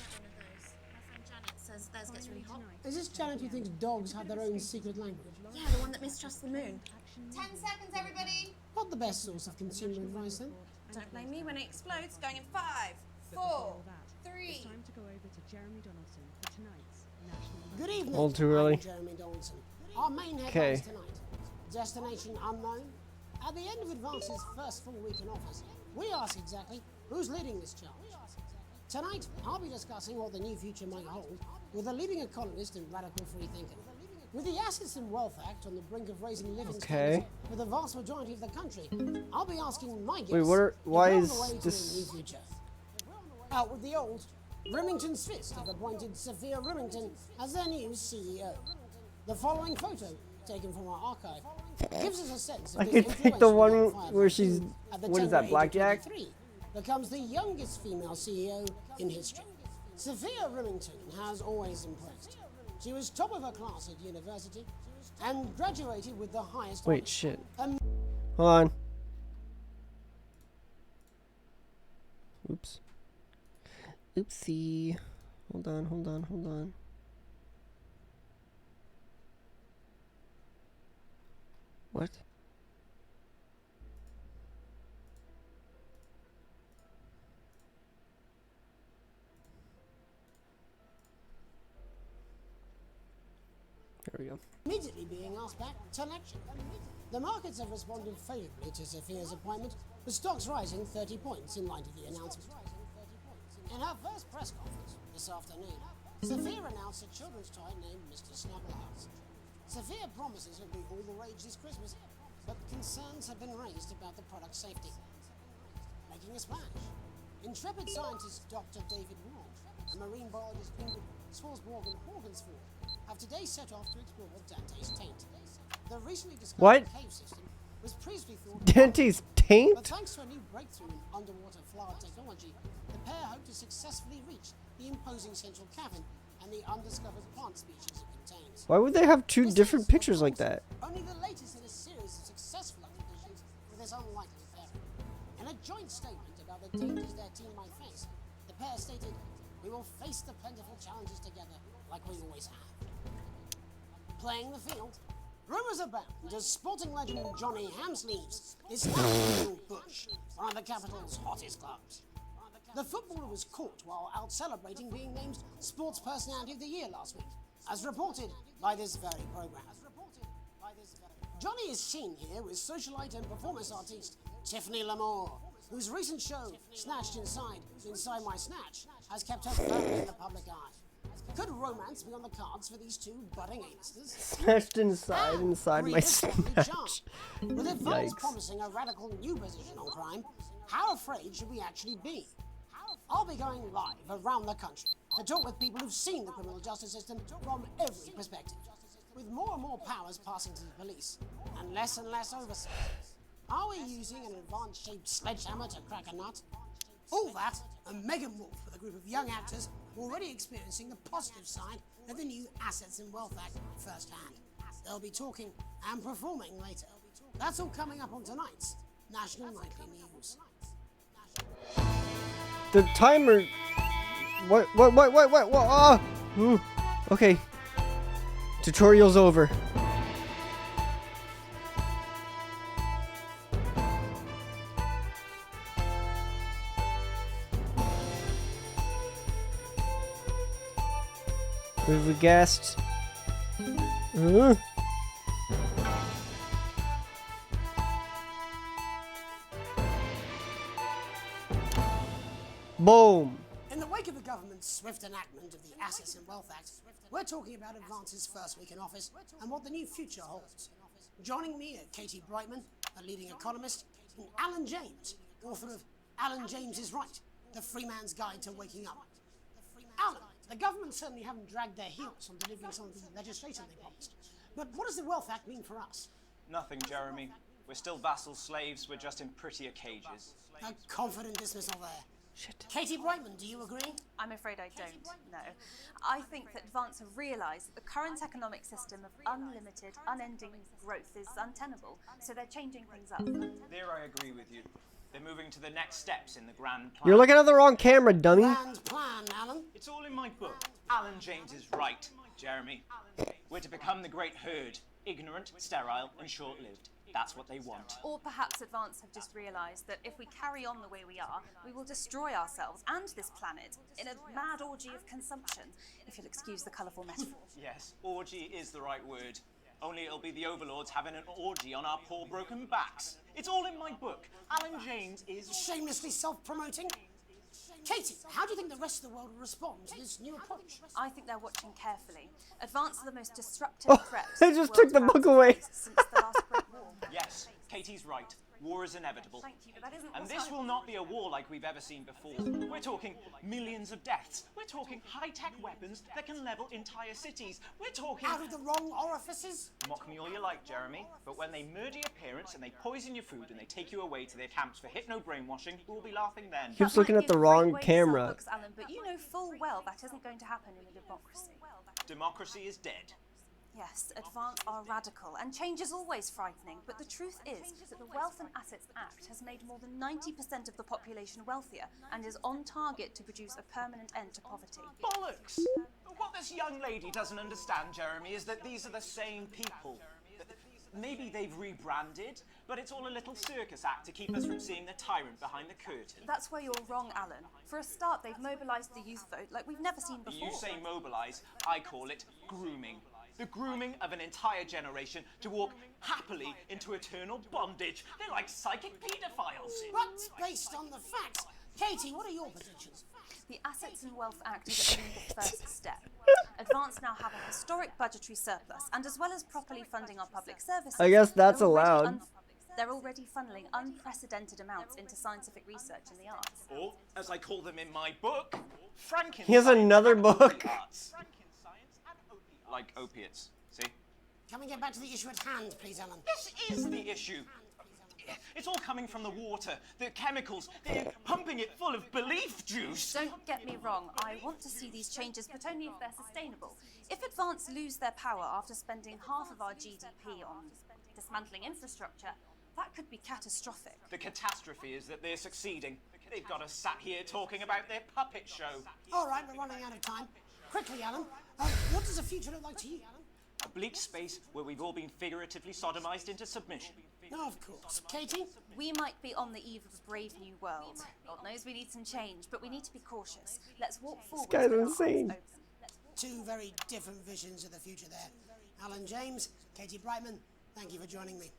Says theirs gets really hot. Is this Janet who thinks dogs have their own secret language? Yeah, the one that mistrusts the moon. 10 seconds, everybody. Not the best source of consumer advice, then. Don't blame me when it explodes. Going in 5, 4, 3. It's time to go over to Jeremy Donaldson for tonight's National Good evening. All too early. I'm Jeremy Donaldson. Our main headlines Okay. tonight. Destination unknown. At the end of Advance's first full week in office, we ask exactly who's leading this charge. Tonight, I'll be discussing what the new future might hold with a leading economist and radical free thinker. With the Assets and Wealth Act on the brink of raising living standards for the vast majority of the country, I'll be asking my guests Wait, what are, if why we're on is the way to a this? new future. Out with the old, Remington's Fist have appointed Sophia Remington as their new CEO. The following photo, taken from our archive, gives us a sense of I this could pick the one influential where she's, at the what is tender that, age of blackjack? 23, becomes the youngest female CEO in history. Sophia Remington has always impressed. She was top of her class at university and graduated with the highest Wait, honors. shit. Hold on. Oops. Oopsie. Hold on. What? There we go. Immediately being asked back to lecture. The markets have responded favourably to Sophia's appointment, with stocks rising 30 points in light of the announcement. In her first press conference this afternoon, Sophia announced a children's toy named Mr. Snugglehouse. Sophia promises it'll be all the rage this Christmas, but concerns have been raised about the product's safety. Making a splash, intrepid scientist Dr. David Wong and marine biologist Ingrid Swarsborg and Horgensford have today set off to explore Dante's taint. The recently discovered cave system was previously thought Dante's taint? But thanks to a new breakthrough in underwater flower technology, the pair hope to successfully reach the imposing central cavern and the undiscovered plant species it contains. Why would they have two different pictures like that? Only the latest in a series of successful expeditions with this unlikely pairing. In a joint statement about the dangers their team might face, the pair stated, "We will face the plentiful challenges together like we always have." Playing the field, rumours abound as sporting legend Johnny Hamsleeves is in Bush, one of the capital's hottest clubs. The footballer was caught while out celebrating being named Sports Personality of the Year last week, as reported by this very programme. Johnny is seen here with socialite and performance artiste Tiffany Lamore, whose recent show, Snatched Inside My Snatch, has kept her firmly in the public eye. Could romance be on the cards for these two budding A-listers? Snatched inside my snatch. With advance Yikes. promising a radical new position on crime, how afraid should we actually be? I'll be going live around the country to talk with people who've seen the criminal justice system from every perspective. With more and more powers passing to the police and less oversight, are we using an advanced-shaped sledgehammer to crack a nut? All that, and Megan Wolf with a group of young actors already experiencing the positive side of the new Assets and Wealth Act firsthand. They'll be talking and performing later. That's all coming up on tonight's National Nightly News. The timer. What? Ah! Okay. Tutorial's over. We've guessed. Boom. In the wake of the government's swift enactment of the Assets and Wealth Act, we're talking about Advance's first week in office and what the new future holds. Joining me are Katie Brightman, a leading economist, and Alan James, author of Alan James is Right, The Free Man's Guide to Waking Up. Alan, the government certainly haven't dragged their heels on delivering some of the legislation they promised. But what does the Wealth Act mean for us? Nothing, Jeremy. We're still vassal slaves, we're just in prettier cages. A confident dismissal there. Shit. Katie Brightman, do you agree? I'm afraid I don't, no. I think that Advance have realised that the current economic system of unlimited, unending growth is untenable, so they're changing things up. There I agree with you. They're moving to the next steps in the grand plan. You're looking at the wrong camera, dummy. Grand plan, Alan. It's all in my book. Alan James is right, Jeremy. We're to become the great herd. Ignorant, sterile, and short-lived. That's what they want. Or perhaps Advance have just realised that if we carry on the way we are, we will destroy ourselves and this planet in a mad orgy of consumption, if you'll excuse the colourful metaphor. Yes, orgy is the right word. Only it'll be the overlords having an orgy on our poor broken backs. It's all in my book. Alan James is... Shamelessly self-promoting? Katie, how do you think the rest of the world will respond to this new approach? I think they're watching carefully. Advance are the most disruptive threat. They just took the book away. Since the last Great War. Yes, Katie's right. War is inevitable. Thank you, but that isn't And what this will not be a war like we've ever seen before. We're talking millions of deaths. We're talking high-tech weapons that can level entire cities. We're talking... Out of the wrong orifices? Mock me all you like, Jeremy, but when they murder your parents and they poison your food and they take you away to their camps for hypno-brainwashing, we'll be laughing then. Keeps looking at the wrong camera. Books, Alan, but you know full well that isn't going to happen in a democracy. Democracy is dead. Yes, Advance are radical, and change is always frightening, but the truth is that the Wealth and Assets Act has made more than 90% of the population wealthier, and is on target to produce a permanent end to poverty. Bollocks! What this young lady doesn't understand, Jeremy, is that these are the same people. Maybe they've rebranded, but it's all a little circus act to keep us from seeing the tyrant behind the curtain. That's where you're wrong, Alan. For a start, they've mobilised the youth vote like we've never seen before. You say mobilise, I call it grooming. The grooming of an entire generation to walk happily into eternal bondage. They're like psychic paedophiles. But based on the facts, Katie, what are your predictions? The Assets and Wealth Act is only the first step. Advance now have a historic budgetary surplus, and as well as properly funding our public services, I guess that's allowed. They're already funneling unprecedented amounts into scientific research in the arts. Or, as I call them in my book, Frankenstein. He has another book. Like opiates, see? Can we get back to the issue at hand, please, Alan? This is the issue. It's all coming from the water, the chemicals. They're pumping it full of belief juice. Don't get me wrong. I want to see these changes, but only if they're sustainable. If Advance lose their power after spending half of our GDP on dismantling infrastructure, that could be catastrophic. The catastrophe is that they're succeeding. They've got us sat here talking about their puppet show. All right, we're running out of time. Quickly, Alan, what does the future look like to you, Alan? A bleak space where we've all been figuratively sodomized into submission. No, of course. Katie? We might be on the eve of a brave new world. God knows we need some change, but we need to be cautious. Let's walk forward. This guy's insane. Two very different visions of the future there. Alan James, Katie Brightman, thank you for joining me.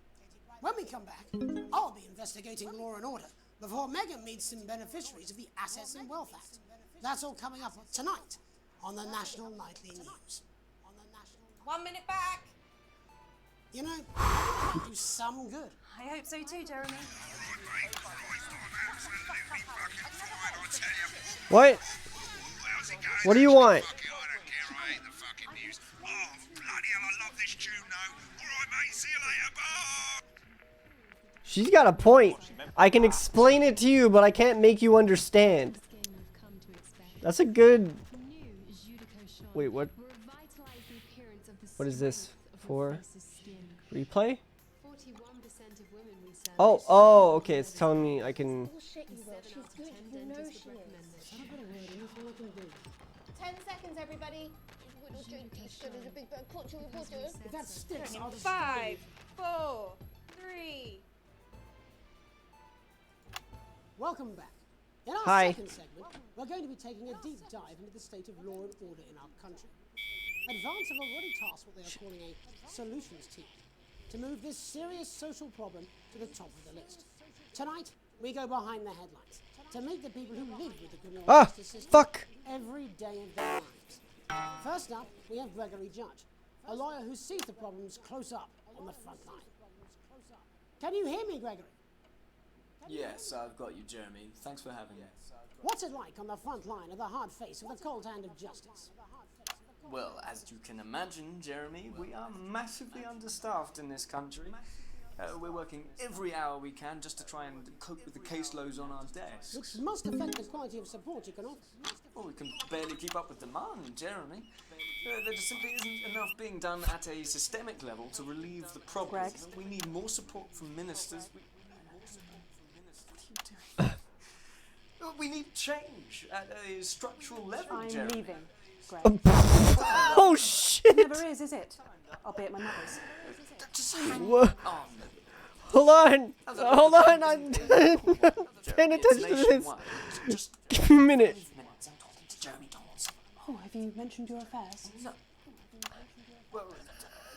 When we come back, I'll be investigating law and order before Megan meets some beneficiaries of the Assets and Wealth Act. That's all coming up tonight on the National Nightly News. 1 minute back. You know, that might do some good. I hope so too, Jeremy. What? What do you want? She's got a point. I can explain it to you, but I can't make you understand. That's a good Wait, what? What is this for? Replay? Oh, okay. It's telling me I can. Bullshit, you will. She's good. You know she is. 10 seconds, everybody. If that sticks, I'll just 5, 4, 3. Welcome back. In our Hi. second segment, we're going to be taking a deep dive into the state of law and order in our country. Advance have already tasked what they are calling a solutions team to move this serious social problem to the top of the list. Tonight, we go behind the headlines to meet the people who live with the criminal justice system every day of their lives. First up, we have Gregory Judge, a lawyer who sees the problems close up on the front line. Can you hear me, Gregory? Yes, I've got you, Jeremy. Thanks for having me. What's it like on the front line of the hard face of the cold hand of justice? Well, as you can imagine, Jeremy, we are massively understaffed in this country. We're working every hour we can just to try and cope with the caseloads on our desks. Which must affect the quality of support you can offer. Well, we can barely keep up with demand, Jeremy. There just simply isn't enough being done at a systemic level to relieve the problem. We need more support from ministers. We need change at a structural level, I'm Jeremy. leaving, Greg. Oh shit! It never is it? I'll be at my mother's. Just hang What? on. Hold on! Hold on! I'm paying attention to this. Just give me a minute. Oh, have you mentioned your affairs? No. Well,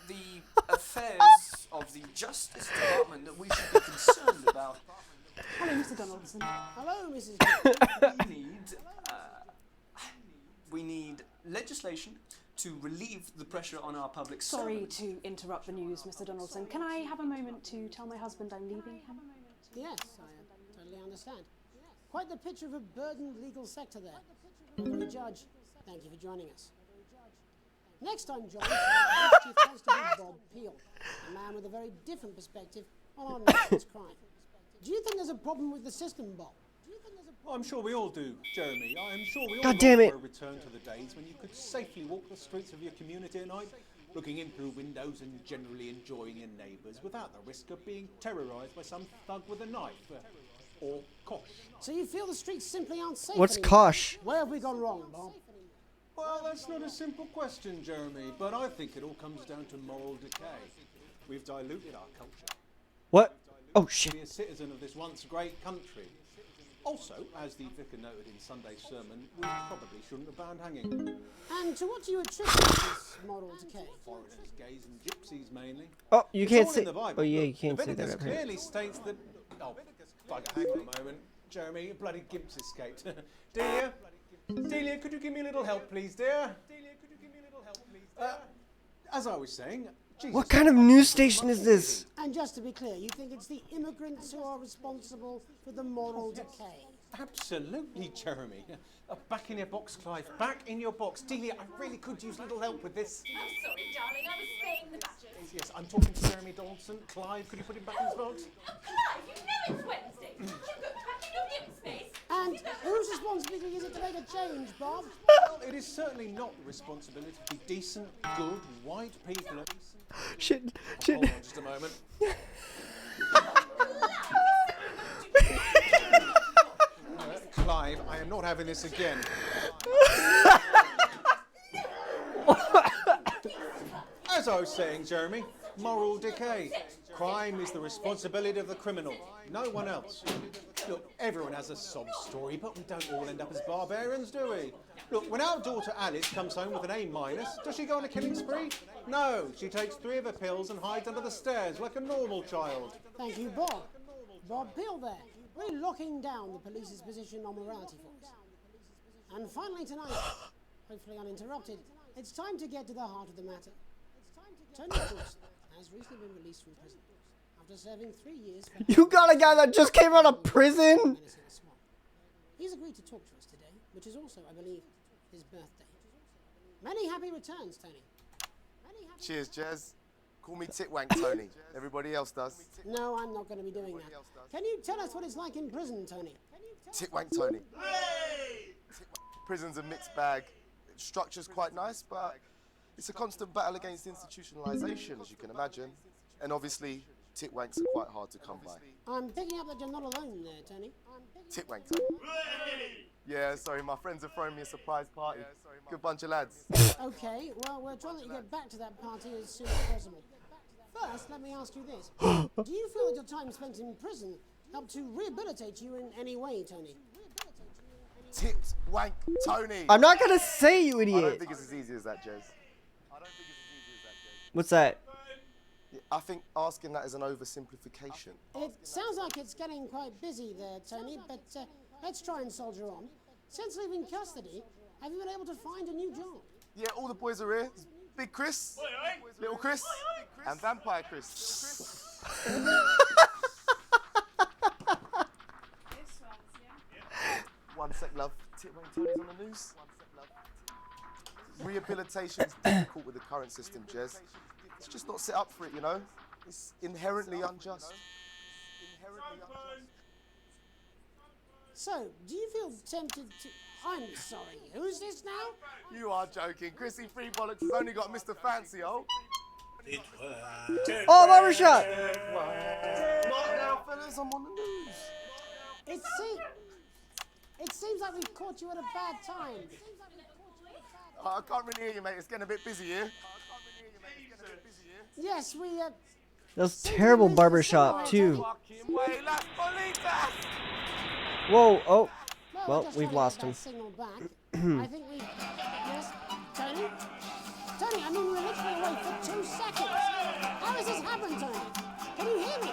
the affairs of the Justice Department that we should be concerned about. Hello, Mr. Donaldson. Hello, Mrs. We need legislation to relieve the pressure on our public Sorry servants. to interrupt the news, Mr. Donaldson. Can I have a moment to tell my husband I'm leaving him? Yes, I totally understand. Quite the picture of a burdened legal sector there. Gregory Judge, thank you for joining us. Next I'm joined by Chief Constable Bob Peel, a man with a very different perspective on our nation's crime. Do you think there's a problem with the system, Bob? I'm sure we all do, Jeremy. I'm sure we all God damn long it. for a return to the days when you could safely walk the streets of your community at night, looking in through windows and generally enjoying your neighbours without the risk of being terrorised by some thug with a knife. Or kosh. So you feel the streets simply aren't safe What's anymore? kosh? Where have we gone wrong, Bob? Well, that's not a simple question, Jeremy, but I think it all comes down to moral decay. We've diluted our culture. What? Oh To shit. be a citizen of this once great country. Also, as the vicar noted in Sunday's sermon, we probably shouldn't have banned hanging. And to what do you attribute this moral decay? Foreigners, gays and gypsies mainly. Oh, you It's can't all say. in the Bible. Oh yeah, Look, you can't say that. Leviticus up here. clearly states that. Oh, bugger, hang on a moment. Jeremy, bloody gimps escaped. Delia, could you give me a little help, please, dear? As I was saying, Jesus. What kind of news station is this? And just to be clear, you think it's the immigrants who are responsible for the moral decay? Absolutely, Jeremy. Back in your box, Clive. Back in your box. Delia, I really could use a little help with this. I'm sorry, darling. I was spraying the badgers. Yes, I'm talking to Jeremy Donaldson. Clive, could you put him back in his box? Oh, Clive, you know it's Wednesday. You've got back in your dim space. And whose responsibility is it to make a change, Bob? Well, it is certainly not the responsibility of the decent, good, white people. Shit. Hold on just a moment. Clive, I am not having this again. As I was saying, Jeremy, moral decay. Crime is the responsibility of the criminal, no one else. Look, everyone has a sob story, but we don't all end up as barbarians, do we? Look, when our daughter Alice comes home with an A-, does she go on a killing spree? No, she takes 3 of her pills and hides under the stairs like a normal child. Thank you, Bob. Bob Peel there, really locking down the police's position on morality for us. And finally tonight, hopefully uninterrupted, it's time to get to the heart of the matter. Tony Dawson has recently been released from prison after serving 3 years. You got a guy that just came out of prison? He's agreed to talk to us today, which is also, I believe, his birthday. Many happy returns, Tony. Cheers, Jez. Call me Titwank Tony. Everybody else does. No, I'm not going to be doing that. Can you tell us what it's like in prison, Tony? Titwank Tony. Prison's a mixed bag. structure's quite nice, but it's a constant battle against institutionalization, as you can imagine. And obviously, titwanks are quite hard to come by. I'm picking up that you're not alone there, Tony. Titwank, Tony. Yeah, sorry, my friends are throwing me a surprise party. Good bunch of lads. Okay, well, we're trying to get back to that party as soon as possible. First, let me ask you this. Do you feel that your time spent in prison helped to rehabilitate you in any way, Tony? Titwank, Tony. I'm not gonna say, you idiot. I don't think it's as easy as that, Jez. What's that? Yeah, I think asking that is an oversimplification. It sounds like it's getting quite busy there, Tony, but let's try and soldier on. Since leaving custody, have you been able to find a new job? Yeah, all the boys are here. Big Chris, Little Chris, and Vampire Chris. One sec, love. Titwank Tony's on the news. Rehabilitation's difficult with the current system, Jez. It's just not set up for it, you know? It's inherently unjust. So, do you feel tempted to... I'm sorry, who's this now? You are joking. Chrissy Free Bollocks has only got Mr. Fancy, oh. Oh, barbershop! Not now, fellas, I'm on the news. It seems like we've caught you at a bad time. I can't really hear you, mate. It's getting a bit busy here. Yes, we... That was terrible barbershop, too. Whoa, oh. Well, we've lost him. Signal back. I think we... Yes, Tony? Tony, I mean, we were literally away for 2 seconds. How has this happened, Tony? Can you hear me?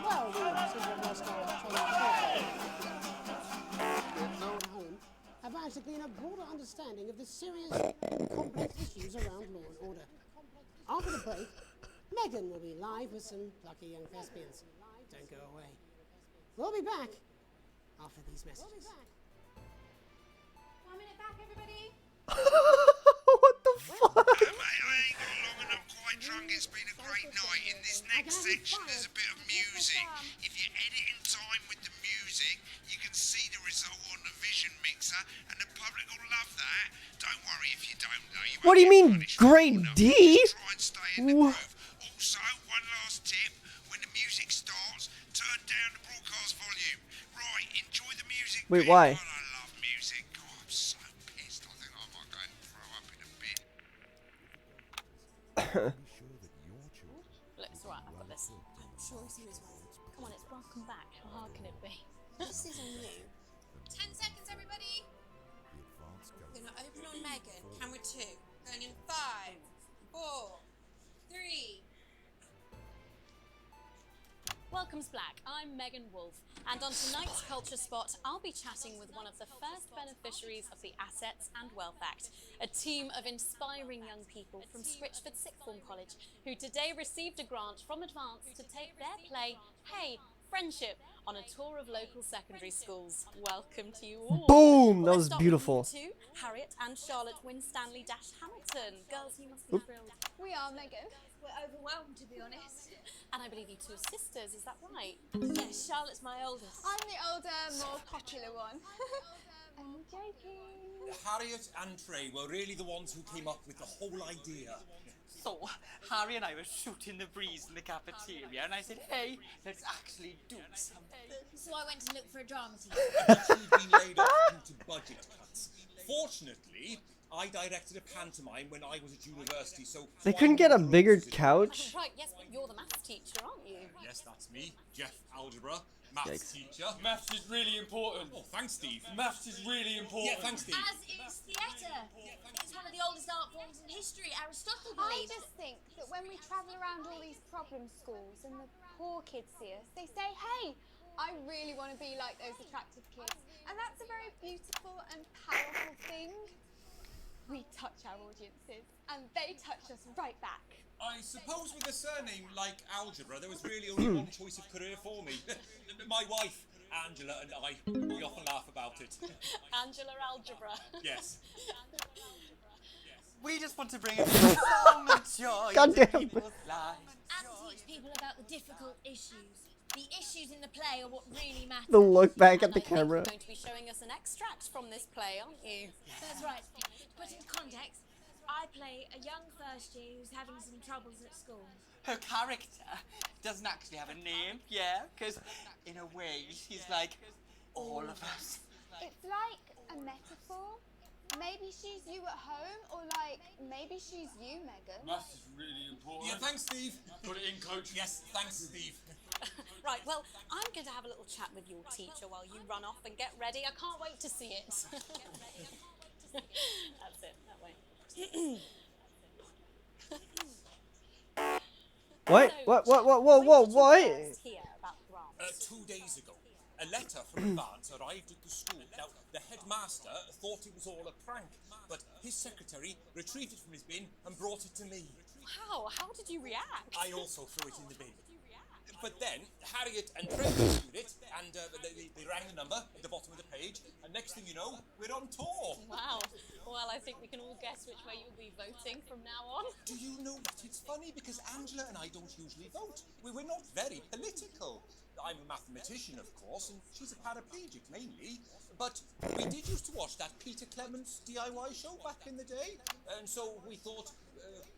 Well, we have lost our home. I've managed to glean a broader understanding of the serious and complex issues around law and order. After the break, Megan will be live with some lucky young thespians. Don't go away. We'll be back after these messages. 1 minute back, everybody. What the fuck? Mate, I ain't got long and I'm quite drunk. It's been a great night. In this next section, there's a bit of music. If you edit in time with the music, you can see the result on the vision mixer, and the public will love that. Don't worry if you don't, though. You What do you mean, grade D? try and stay in the groove. Also, one last tip. When the music starts, turn down the broadcast volume. Right, enjoy the music. Wait, why? God, I love music. God, I'm so pissed. I think I might go and throw up in a bit. Look, it's alright, I've got this. I'm sure it's you as well. Come on, it's welcome back. How hard can it be? This is on you. 10 seconds, everybody. We're going to open on Megan. Camera 2. Going in 5, 4, 3. Welcome's Black. I'm Megan Wolf, and on tonight's Culture Spot, I'll be chatting with one of the first beneficiaries of the Assets and Wealth Act, a team of inspiring young people from Switchford Sixth Form College, who today received a grant from Advance to take their play, Hey, Friendship, on a tour of local secondary schools. Welcome to you all. Boom! That Let's was start beautiful. With you two, Harriet and Charlotte Winstanley-Hamilton. Girls, you must be thrilled. We are, Megan. We're overwhelmed, to be honest. And I believe you two are sisters, is that right? Yes, Charlotte's my oldest. I'm the older, more popular one. I'm joking. Harriet and Trey were really the ones who came up with the whole idea. So, Harry and I were shooting the breeze in the cafeteria, and I said, hey, let's actually do something. So I went to look for a drama teacher. She'd been laid off due to budget cuts. Fortunately, I directed a pantomime when I was at university, so... They couldn't get a bigger couch? Right, yes, but you're the maths teacher, aren't you? Yes, that's me, Jeff Algebra, maths Yikes. teacher. Maths is really important. Oh, thanks, Steve. Maths is really important. Yeah, thanks, Steve. As is theatre. It's one of the oldest art forms in history. Aristotle believed. I just think that when we travel around all these problem schools and the poor kids see us, they say, hey, I really want to be like those attractive kids. And that's a very beautiful and powerful thing. We touch our audiences, and they touch us right back. I suppose with a surname like Algebra, there was really only one choice of career for me. My wife, Angela, and I, we often laugh about it. Angela Algebra. Yes. We just want to bring so much joy God into damn. people's lives. And teach people about the difficult issues. The issues in the play are what really matter. The look back at And the I think camera. you're going to be showing us an extract from this play, aren't you? That's right. To put it in context, I play a young first year who's having some troubles at school. Her character doesn't actually have a name, yeah? Because in a way, she's like all of us. It's like a metaphor. Maybe she's you at home, or like maybe she's you, Megan. Maths is really important. Yeah, thanks, Steve. Put it in, Coach. Yes, thanks, Steve. Right, well, I'm going to have a little chat with your teacher while you run off and get ready. I can't wait to see it. That's it, that way. What? What? Here about grants. 2 days ago, a letter from Advance arrived at the school. Now, the headmaster thought it was all a prank, but his secretary retrieved it from his bin and brought it to me. Wow, how did you react? I also threw it in the bin. But then, Harriet and Trent reviewed it, and they rang the number at the bottom of the page, and next thing you know, we're on tour. Wow. Well, I think we can all guess which way you'll be voting from now on. Do you know what? It's funny because Angela and I don't usually vote. We're not very political. I'm a mathematician, of course, and she's a paraplegic mainly. But we did used to watch that Peter Clements DIY show back in the day, and so we thought,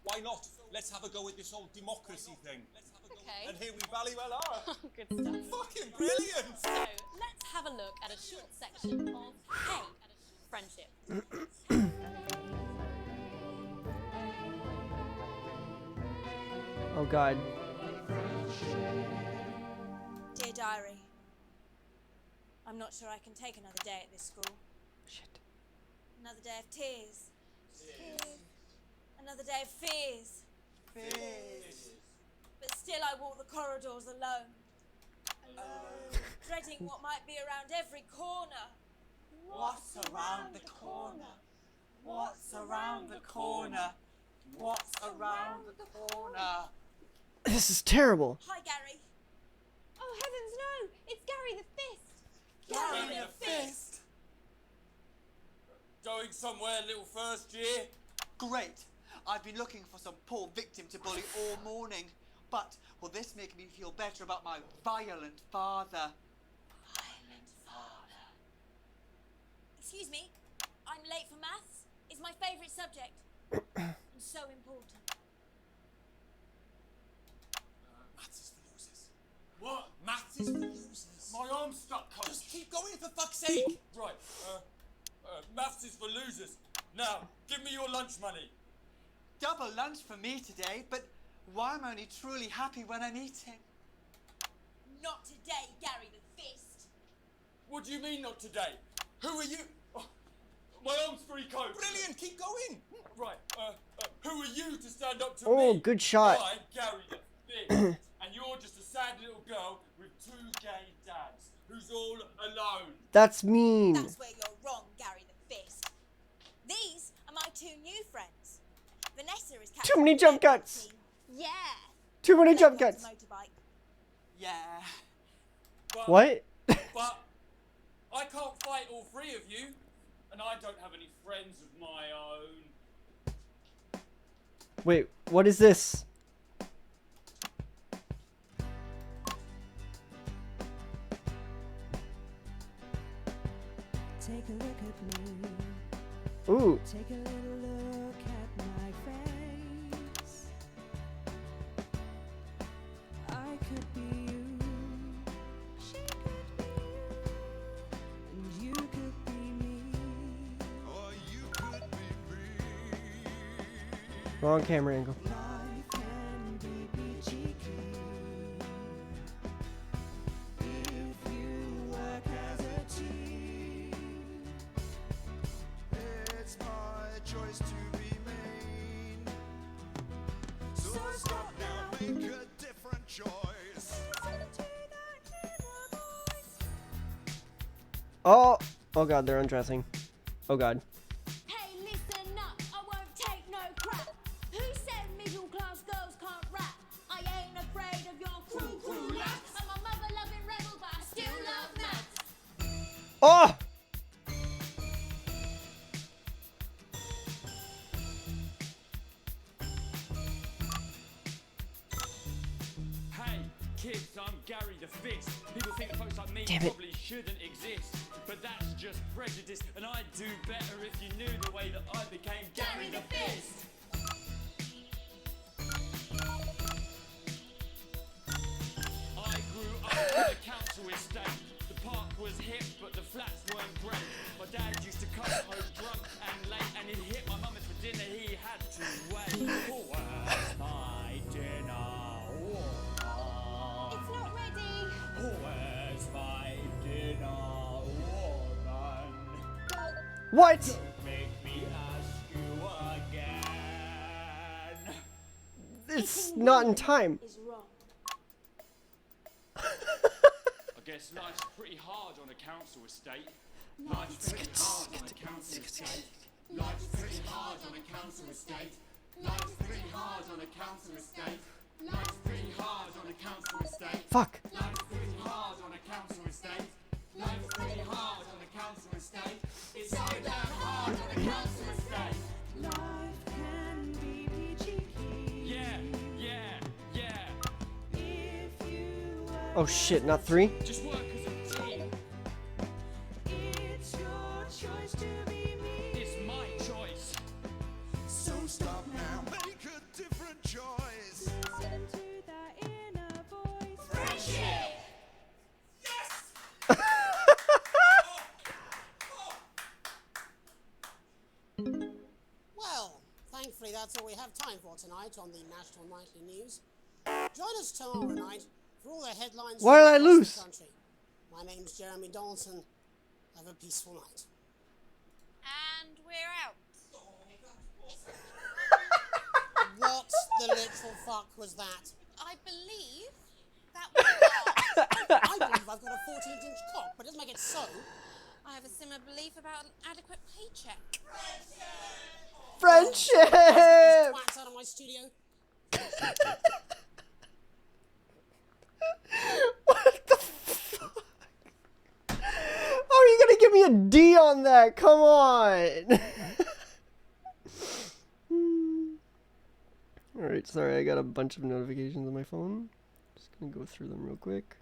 why not? Let's have a go at this whole democracy thing. Okay. And here we valley well are. Good stuff. Fucking brilliant! So, let's have a look at a short section of Hey, Friendship. Oh God. Dear Diary, I'm not sure I can take another day at this school. Shit. Another day of tears. Another day of fears. But still I walk the corridors alone. Dreading what might be around every corner. What's around the corner? What's around the corner? What's around the corner? This is terrible. Hi, Gary. Oh heavens, no! It's Gary the Fist. Gary the Fist. Going somewhere, little first year? Great. I've been looking for some poor victim to bully all morning. But will this make me feel better about my violent father? Violent father. Excuse me, I'm late for maths. It's my favourite subject. And so important. Maths is for losers. What? Maths is for losers. My arm's stuck, Coach. Just keep going, for fuck's sake. Right, maths is for losers. Now, give me your lunch money. Double lunch for me today, but why am I only truly happy when I'm eating? Not today, Gary the Fist. What do you mean not today? Who are you? Oh, my arm's free, Coach. Brilliant, keep going. Right, who are you to stand up to me? Oh, good shot. I'm Gary the Fist, and you're just a sad little girl with 2 gay dads who's all alone. That's mean. That's where you're wrong, Gary the Fist. These are my 2 new friends. Vanessa is captain. Too many jump cuts. Yeah. Too many jump cuts. Motorbike. Yeah. But, What? But I can't fight all 3 of you, and I don't have any friends of my own. Wait, what is this? Take a look at me. Ooh. Take a little look at my face. I could be you. She could be you. And you could be me. Or you could be me. Wrong camera angle. Life can be peachy keen if you work as a team. It's my choice to be mean. So stop now, make a different choice. Oh. Oh God, they're undressing. Oh God. Hey, listen up, I won't take no crap. Who said middle class girls can't rap? I ain't afraid of your crew lads. I'm a mother loving rebel, but I still love maths. Oh. Hey, kids, I'm Gary the Fist. People think that folks like me Damn it. probably shouldn't exist, but that's just prejudice, and I'd do better if you knew the way that I became Gary the Fist. I grew up in a council estate. The park was hip, but the flats weren't great. My dad used to come home drunk and late, and he'd hit my mum for dinner. He had to wait. Oh, where's my dinner? It's not ready. Oh, where's my dinner, woman? What? Don't make me ask you again. It's not in time. Is wrong. I guess life's pretty hard on a council estate. Life's pretty hard on a council estate. Life's pretty hard on a council estate. Life's pretty hard on a council estate. Life's pretty hard on a council estate. Fuck. Life's pretty hard on a council estate. Life's pretty hard on a council estate. It's so damn hard on a council estate. Life can be peachy keen. Yeah, yeah, yeah. If you Oh shit, not 3? Just work as a team. it's your choice to be me. It's my choice. So stop now, make a different choice. Listen to that inner voice. Friendship! Well, thankfully that's all we have time for tonight on the National Nightly News. Join us tomorrow night for all the headlines Why did I from across lose? the country. My name's Jeremy Donaldson. Have a peaceful night. And we're out. What the literal fuck was that? I believe that was I believe I've got a 14-inch cock, but it doesn't make it so. I have a similar belief about an adequate paycheck. Friendship! These twats out of my studio. What the fuck? How are you gonna give me a D on that? Come on! Alright, sorry, I got a bunch of notifications on my phone. Just gonna go through them real quick.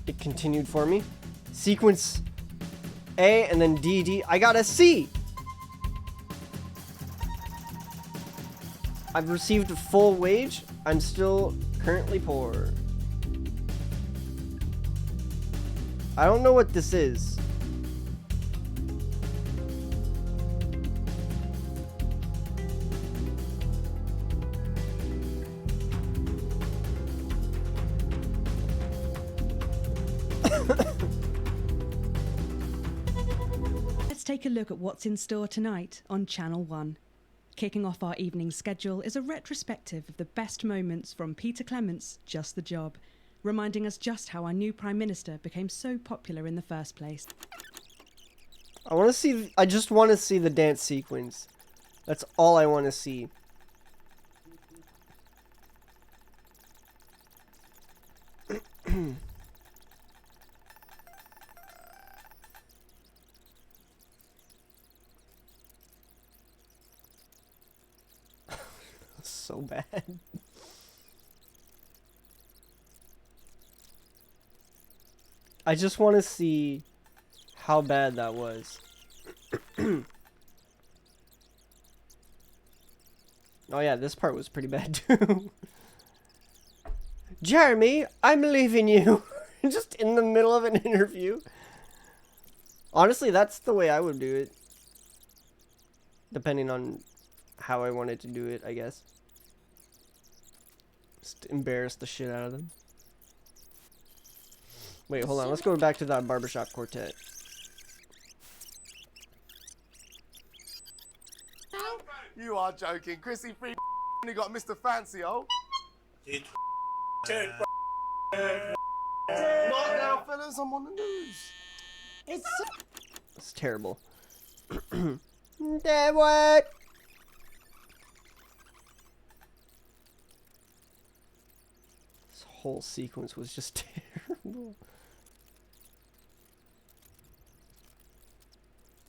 It continued for me. Sequence A and then D. I got a C! I've received a full wage. I'm still currently poor. I don't know what this is. Let's take a look at what's in store tonight on Channel 1. Kicking off our evening schedule is a retrospective of the best moments from Peter Clement's Just the Job, reminding us just how our new Prime Minister became so popular in the first place. I just want to see the dance sequence. That's all I want to see. So bad. I just want to see how bad that was. Oh yeah, this part was pretty bad too. Jeremy, I'm leaving you. Just in the middle of an interview. Honestly, that's the way I would do it. Depending on how I wanted to do it, I guess. Just embarrass the shit out of them. Wait, hold on. Let's go back to that barbershop quartet. You are joking. Chrissy Free only got Mr. Fancy, oh. Not now, fellas. I'm on the news. It's terrible. Dad, what? whole sequence was just terrible.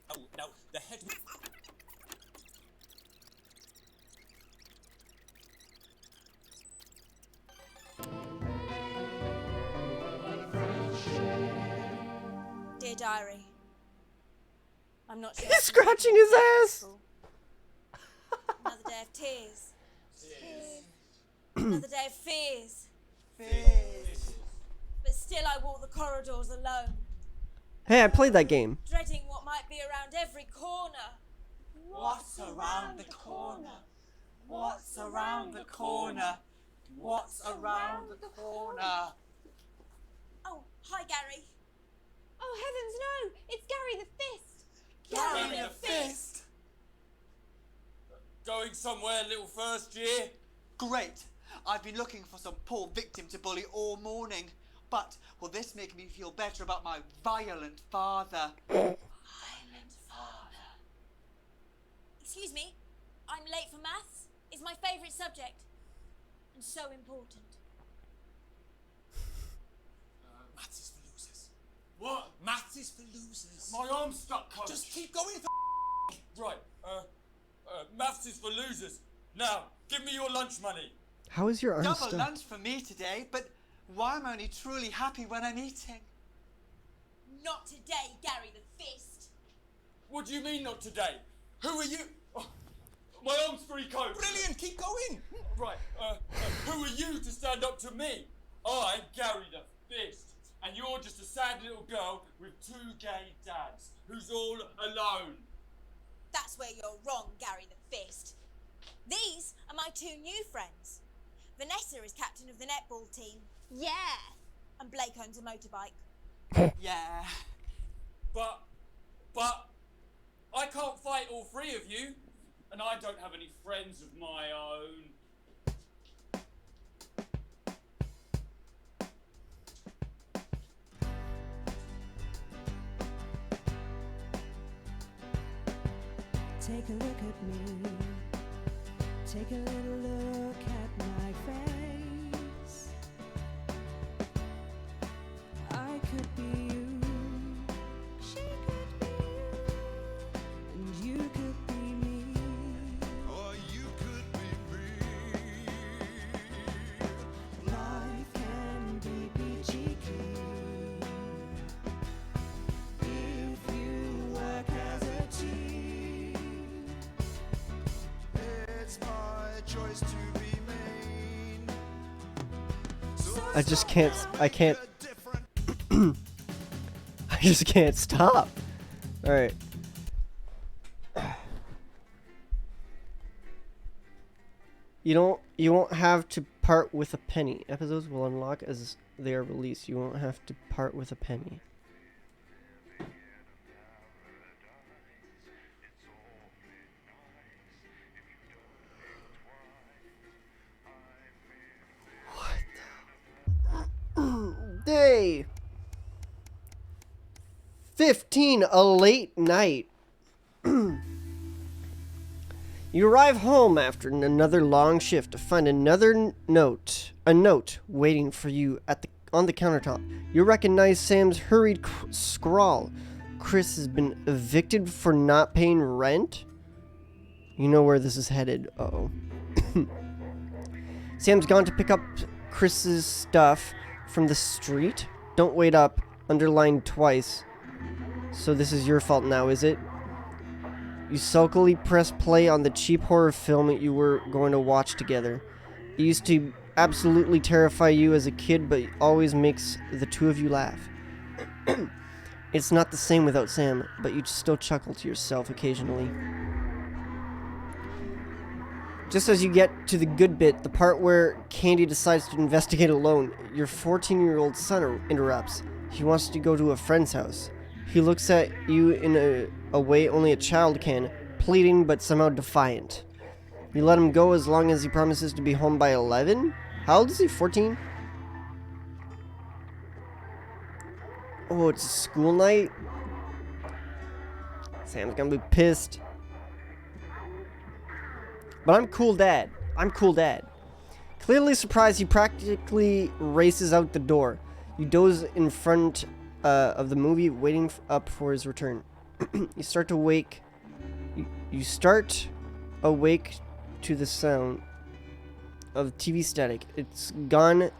Oh, now, the head... Dear Diary, I'm not sure. He's scratching his ass! Another day of tears. Another day of fears. But still I walk the corridors alone, Hey, I played that game. dreading what might be around every corner. What's around the corner? What's around the corner? What's around the corner? Oh, hi Gary. Oh heavens no! It's Gary the Fist! Gary the Fist! Going somewhere, little first year? Great! I've been looking for some poor victim to bully all morning. But will this make me feel better about my violent father? Violent father. Excuse me, I'm late for maths. It's my favourite subject. And so important. Maths is for losers. What? Maths is for losers. My arm's stuck, coach. Just keep going for Right, maths is for losers. Now, give me your lunch money. How is your arm Double stuck? lunch for me today, but why am I only truly happy when I'm eating? Not today, Gary the Fist. What do you mean not today? Who are you? Oh, my arm's free, coach. Brilliant, keep going. Right, who are you to stand up to me? I'm Gary the Fist, and you're just a sad little girl with 2 gay dads who's all alone. That's where you're wrong, Gary the Fist. These are my 2 new friends. Vanessa is captain of the netball team. Yeah! And Blake owns a motorbike. Yeah. But I can't fight all 3 of you, and I don't have any friends of my own. Take a look at me. Take a little look at my face. I could be you. She could be you. And you could be me. Or you could be me. Life can be peachy keen if you work as a team. It's my choice to be mean. I just can't. I can't. I just can't stop. All right. You won't have to part with a penny. Episodes will unlock as they are released. You won't have to part with a penny. Day 15, a late night. You arrive home after another long shift to find a note waiting for you on the countertop. You recognize Sam's hurried scrawl. Chris has been evicted for not paying rent. You know where this is headed. Uh-oh. Sam's gone to pick up Chris's stuff from the street. Don't wait up. Underlined twice. So this is your fault now, is it? You sulkily press play on the cheap horror film that you were going to watch together. It used to absolutely terrify you as a kid, but always makes the 2 of you laugh. It's not the same without Sam, but you still chuckle to yourself occasionally. Just as you get to the good bit, the part where Candy decides to investigate alone, your 14-year-old son interrupts. He wants to go to a friend's house. He looks at you in a way only a child can, pleading but somehow defiant. You let him go as long as he promises to be home by 11? How old is he, 14? Oh, it's a school night? Sam's gonna be pissed. But I'm cool dad. Clearly surprised, he practically races out the door. You doze in front of the movie, waiting up for his return. You start awake to the sound of TV static. It's gone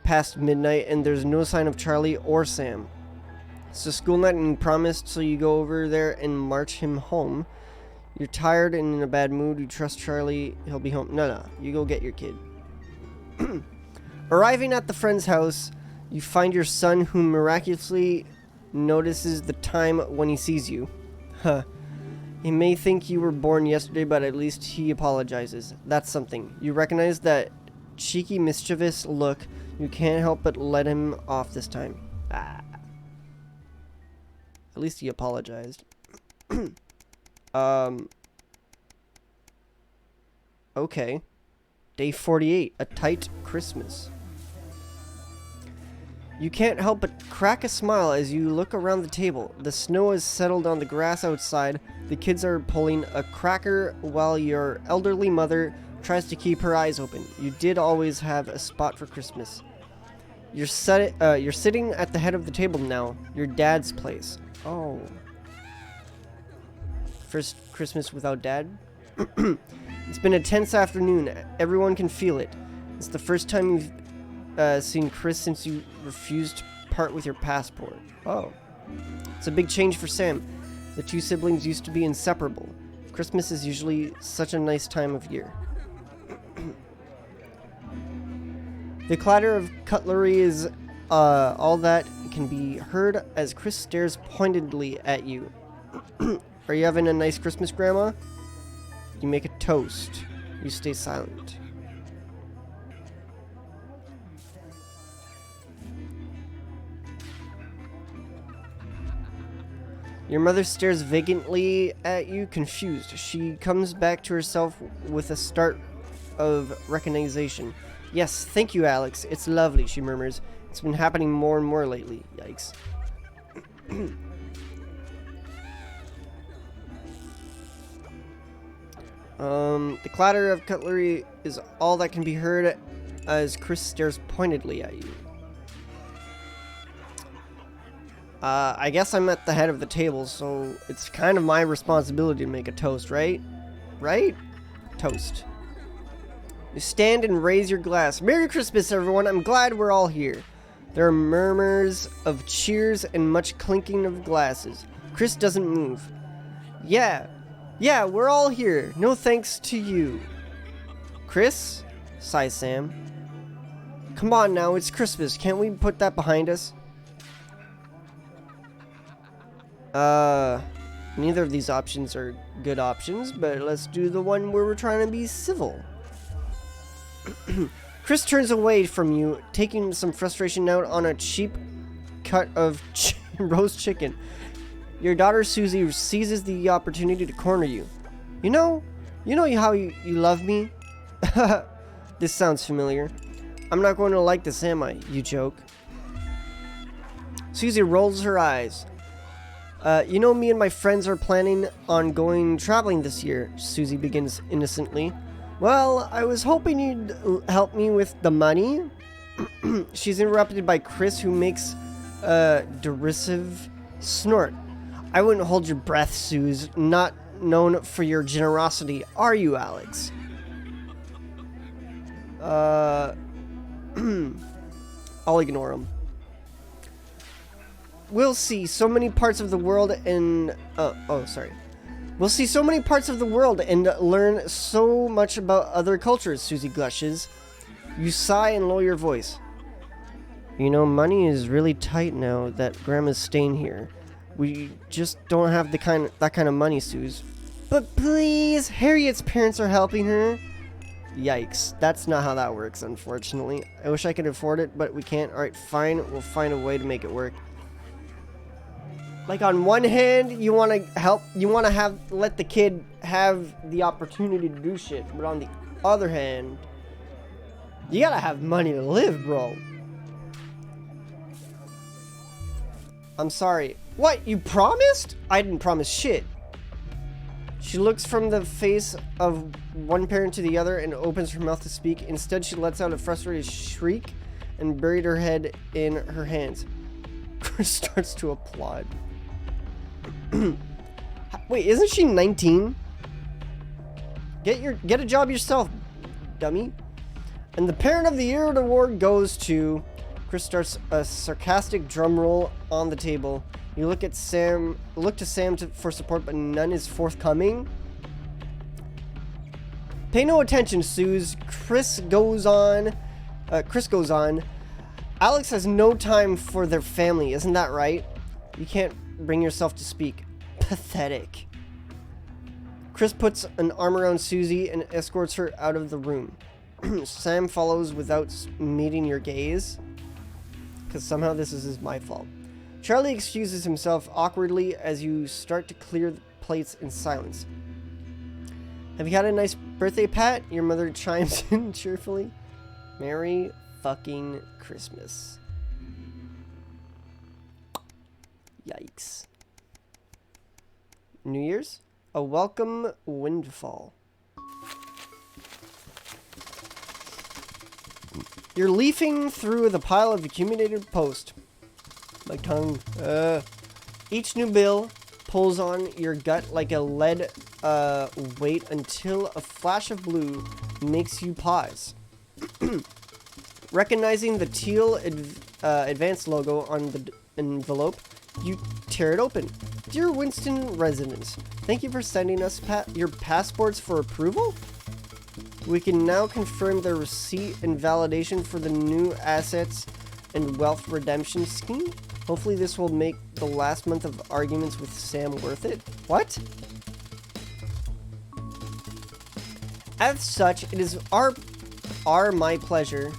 past midnight, and there's no sign of Charlie or Sam. It's a school night, and he promised, so you go over there and march him home. You're tired and in a bad mood. You trust Charlie, he'll be home. No, you go get your kid. Arriving at the friend's house, you find your son, who miraculously notices the time when he sees you. Huh. He may think you were born yesterday, but at least he apologizes. That's something. You recognize that cheeky, mischievous look. You can't help but let him off this time. At least he apologized. Okay. Day 48, a tight Christmas. You can't help but crack a smile as you look around the table. The snow has settled on the grass outside. The kids are pulling a cracker while your elderly mother tries to keep her eyes open. You did always have a spot for Christmas. You're sitting at the head of the table now. Your dad's place. Oh. First Christmas without Dad? It's been a tense afternoon. Everyone can feel it. It's the first time you've seen Chris since you refused to part with your passport. Oh. It's a big change for Sam. The two siblings used to be inseparable. Christmas is usually such a nice time of year. The clatter of cutlery is all that can be heard as Chris stares pointedly at you. Are you having a nice Christmas, Grandma? You make a toast. You stay silent. Your mother stares vacantly at you, confused. She comes back to herself with a start of recognition. Yes, thank you, Alex. It's lovely, she murmurs. It's been happening more and more lately. Yikes. The clatter of cutlery is all that can be heard as Chris stares pointedly at you. I guess I'm at the head of the table, so it's kind of my responsibility to make a toast, right? Right? Toast. You stand and raise your glass. Merry Christmas, everyone. I'm glad we're all here. There are murmurs of cheers and much clinking of glasses. Chris doesn't move. Yeah, we're all here. No thanks to you. Chris? Sighs Sam. Come on now, it's Christmas. Can't we put that behind us? Neither of these options are good options, but let's do the one where we're trying to be civil. Chris turns away from you, taking some frustration out on a cheap cut of roast chicken. Your daughter Susie seizes the opportunity to corner you. You know how you love me? This sounds familiar. I'm not going to like this, am I? You joke. Susie rolls her eyes. You know, me and my friends are planning on going traveling this year, Susie begins innocently. Well, I was hoping you'd help me with the money. She's interrupted by Chris, who makes a derisive snort. I wouldn't hold your breath, Suze. Not known for your generosity, are you, Alex? I'll ignore him. We'll see so many parts of the world and... We'll see so many parts of the world and learn so much about other cultures, Susie gushes. You sigh and lower your voice. You know, money is really tight now that Grandma's staying here. We just don't have that kind of money, Suze. But please, Harriet's parents are helping her. Yikes, that's not how that works, unfortunately. I wish I could afford it, but we can't. Alright, fine, we'll find a way to make it work. Like, on one hand, you want to help, you want to let the kid have the opportunity to do shit, but on the other hand, you gotta have money to live, bro. I'm sorry. What? You promised? I didn't promise shit. She looks from the face of one parent to the other and opens her mouth to speak. Instead, she lets out a frustrated shriek and buried her head in her hands. Chris starts to applaud. Wait, isn't she 19? Get a job yourself, dummy. And the Parent of the Year award goes to... Chris starts a sarcastic drum roll on the table. You look to Sam for support, but none is forthcoming. Pay no attention, Suze. Chris goes on. Alex has no time for their family, isn't that right? You can't bring yourself to speak. Pathetic. Chris puts an arm around Susie and escorts her out of the room. Sam follows without meeting your gaze. Because somehow this is my fault. Charlie excuses himself awkwardly as you start to clear the plates in silence. Have you had a nice birthday, Pat? Your mother chimes in cheerfully. Merry fucking Christmas. Yikes. New Year's? A welcome windfall. You're leafing through the pile of accumulated post. My tongue. Each new bill pulls on your gut like a lead weight until a flash of blue makes you pause. Recognizing the teal advanced logo on the envelope, you tear it open. Dear Winston residents, thank you for sending us your passports for approval. We can now confirm the receipt and validation for the new assets and wealth redemption scheme. Hopefully this will make the last month of arguments with Sam worth it. What? As such, it is my pleasure.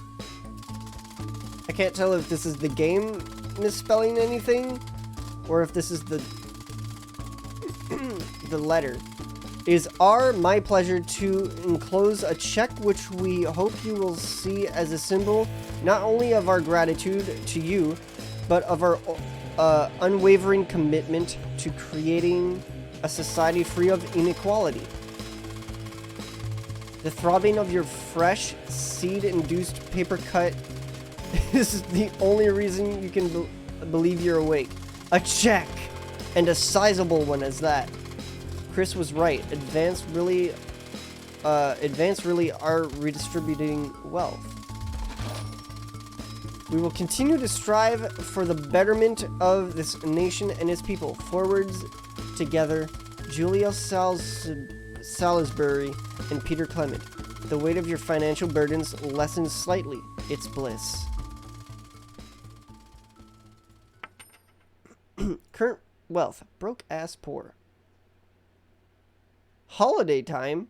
I can't tell if this is the game misspelling anything or if this is the letter. It is my pleasure to enclose a check which we hope you will see as a symbol not only of our gratitude to you, but of our unwavering commitment to creating a society free of inequality. The throbbing of your fresh, seed-induced paper cut is the only reason you can believe you're awake. A check! And a sizable one as that. Chris was right. Advance really are redistributing wealth. We will continue to strive for the betterment of this nation and its people. Forwards together, Julia Salisbury and Peter Clement. The weight of your financial burdens lessens slightly. It's bliss. Current wealth. Broke ass poor. Holiday time?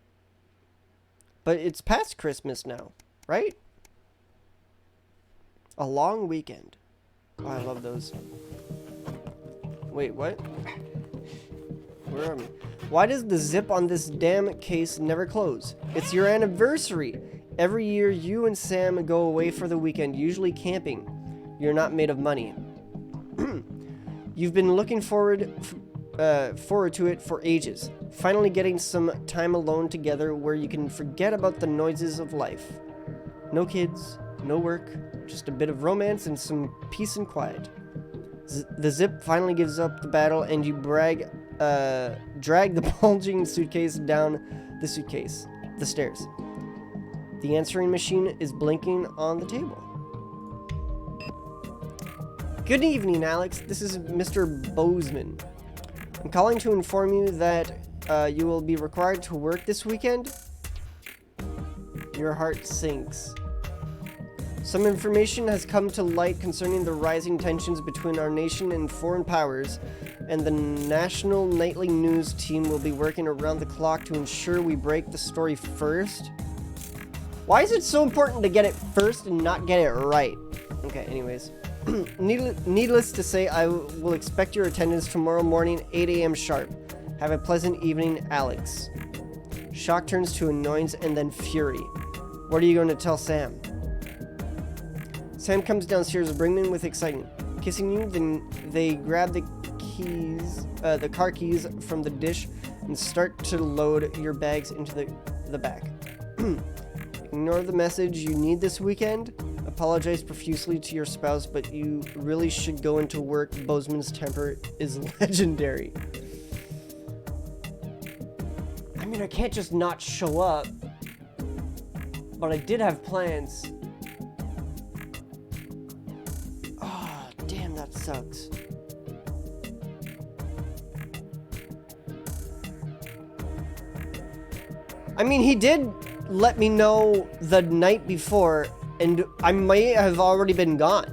But it's past Christmas now, right? A long weekend. Oh, I love those. Wait, what? Where am I? Why does the zip on this damn case never close? It's your anniversary. Every year you and Sam go away for the weekend, usually camping. You're not made of money. You've been looking forward to it for ages. Finally getting some time alone together where you can forget about the noises of life. No kids, no work, just a bit of romance and some peace and quiet. The zip finally gives up the battle and you drag the bulging suitcase down the stairs. The answering machine is blinking on the table. Good evening, Alex. This is Mr. Bozeman. I'm calling to inform you that you will be required to work this weekend. Your heart sinks. Some information has come to light concerning the rising tensions between our nation and foreign powers, and the national nightly news team will be working around the clock to ensure we break the story first. Why is it so important to get it first and not get it right? Okay, anyways. Needless to say, I will expect your attendance tomorrow morning, 8 a.m. sharp. Have a pleasant evening, Alex. Shock turns to annoyance and then fury. What are you going to tell Sam? Sam comes downstairs brimming with excitement. Kissing you, then they grab the car keys from the dish and start to load your bags into the back. Ignore the message you need this weekend. Apologize profusely to your spouse, but you really should go into work. Bozeman's temper is legendary. I mean, I can't just not show up, but I did have plans. Oh, damn, that sucks. I mean, he did let me know the night before, and I may have already been gone.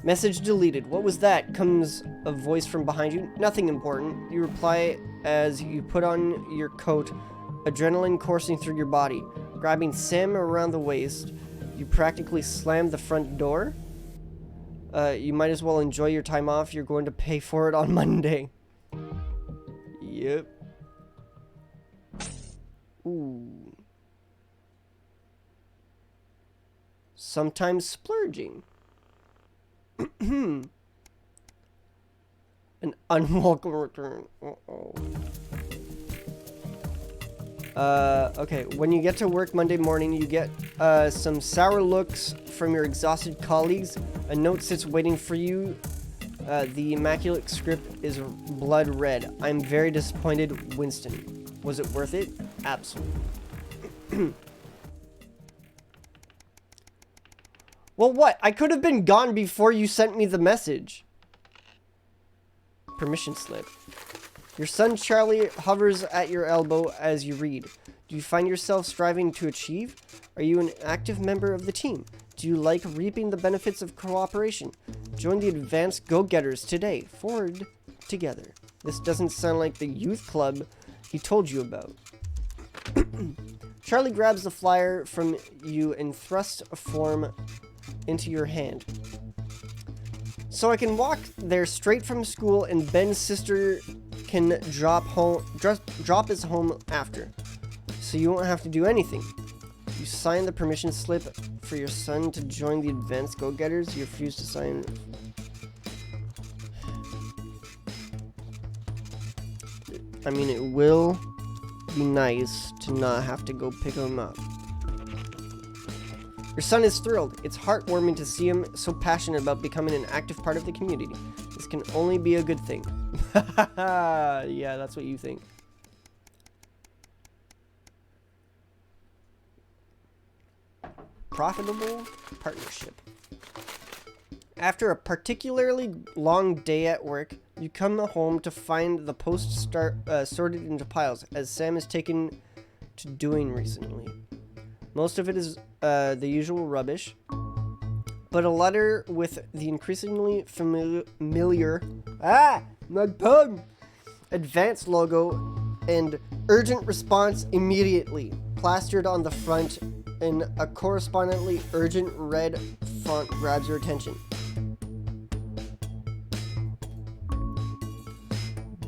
Message deleted. What was that? Comes a voice from behind you. Nothing important. You reply as you put on your coat, adrenaline coursing through your body. Grabbing Sam around the waist, you practically slam the front door. You might as well enjoy your time off. You're going to pay for it on Monday. Yep. Ooh. Sometimes splurging. An unwelcome return. Uh-oh. Okay. When you get to work Monday morning, you get some sour looks from your exhausted colleagues. A note sits waiting for you. The immaculate script is blood red. I'm very disappointed, Winston. Was it worth it? Absolutely. Well, what? I could have been gone before you sent me the message. Permission slip. Your son Charlie hovers at your elbow as you read. Do you find yourself striving to achieve? Are you an active member of the team? Do you like reaping the benefits of cooperation? Join the advanced go-getters today. Forward together. This doesn't sound like the youth club he told you about. Charlie grabs the flyer from you and thrusts a form into your hand. So I can walk there straight from school, and Ben's sister can drop us home after. So you won't have to do anything. You sign the permission slip for your son to join the advanced go-getters. You refuse to sign. I mean, it will be nice to not have to go pick him up. Your son is thrilled. It's heartwarming to see him so passionate about becoming an active part of the community. This can only be a good thing. Yeah, that's what you think. Profitable partnership. After a particularly long day at work, you come home to find the post sorted into piles, as Sam has taken to doing recently. Most of it is the usual rubbish, but a letter with the increasingly familiar my tongue, advanced logo and urgent response immediately plastered on the front in a correspondingly urgent red font grabs your attention.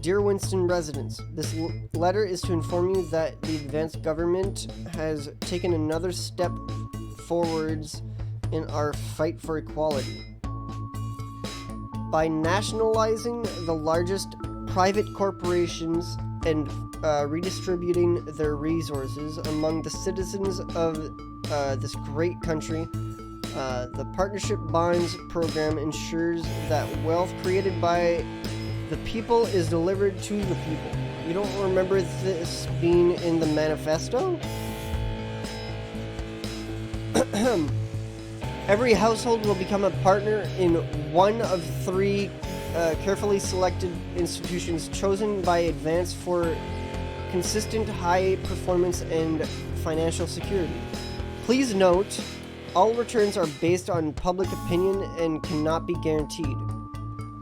Dear Winston residents, this letter is to inform you that the advanced government has taken another step forwards in our fight for equality. By nationalizing the largest private corporations and redistributing their resources among the citizens of this great country, the Partnership Bonds program ensures that wealth created by the people is delivered to the people. You don't remember this being in the manifesto? Every household will become a partner in one of 3 carefully selected institutions chosen by Advance for consistent high performance and financial security. Please note, all returns are based on public opinion and cannot be guaranteed.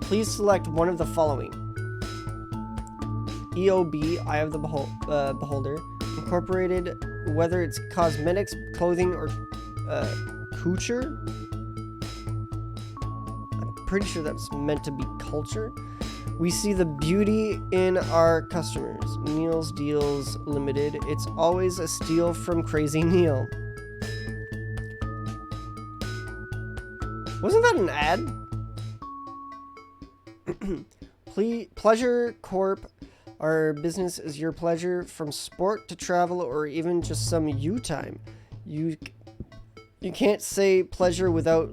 Please select one of the following. EOB, Eye of the Beholder, Incorporated, whether it's cosmetics, clothing, or couture. I'm pretty sure that's meant to be culture. We see the beauty in our customers. Neil's Deals Limited. It's always a steal from Crazy Neil. Wasn't that an ad? Pleasure Corp. Our business is your pleasure, from sport to travel or even just some you time. You can't say pleasure without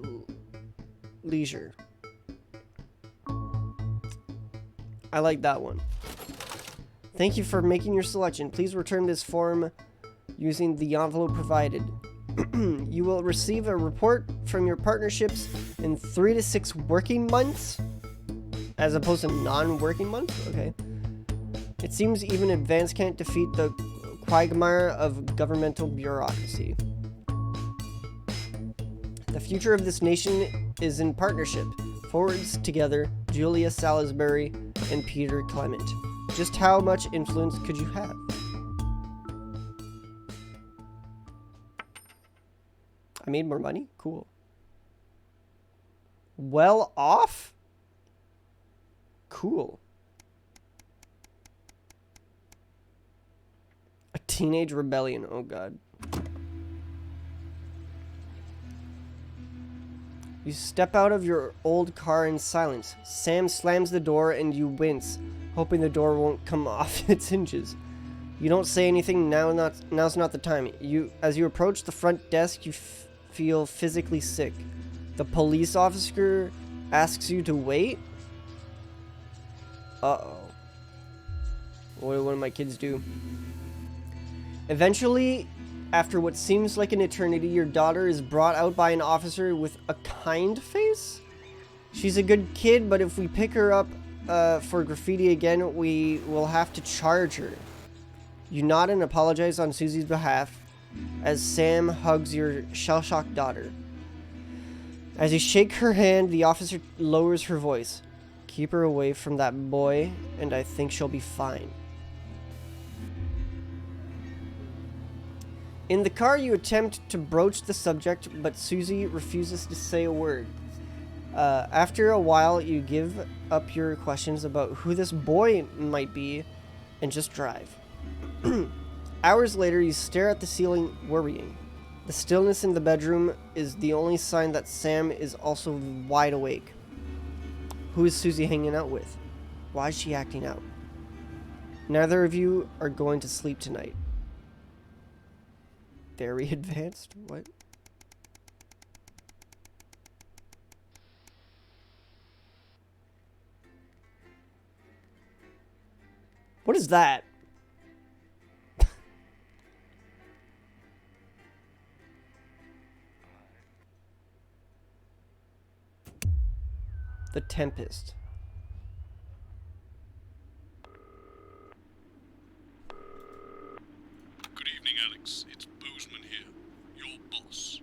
leisure. I like that one. Thank you for making your selection. Please return this form using the envelope provided. You will receive a report from your partnerships in 3 to 6 working months, as opposed to non-working months. Okay. It seems even advance can't defeat the quagmire of governmental bureaucracy. The future of this nation is in partnership. Forwards together, Julia Salisbury and Peter Clement. Just how much influence could you have? I made more money? Cool. Well off? Cool. A teenage rebellion. Oh god. You step out of your old car in silence. Sam slams the door and you wince, hoping the door won't come off its hinges. You don't say anything. Now's not the time. As you approach the front desk, you feel physically sick. The police officer asks you to wait. Uh-oh. What do my kids do? Eventually, after what seems like an eternity, your daughter is brought out by an officer with a kind face. She's a good kid, but if we pick her up for graffiti again, we will have to charge her. You nod and apologize on Susie's behalf as Sam hugs your shell-shocked daughter. As you shake her hand, the officer lowers her voice. Keep her away from that boy, and I think she'll be fine. In the car, you attempt to broach the subject, but Susie refuses to say a word. After a while, you give up your questions about who this boy might be and just drive. Hours later, you stare at the ceiling, worrying. The stillness in the bedroom is the only sign that Sam is also wide awake. Who is Susie hanging out with? Why is she acting out? Neither of you are going to sleep tonight. Very advanced? What? What is that? The Tempest. Good evening, Alex. It's Bozeman here, your boss.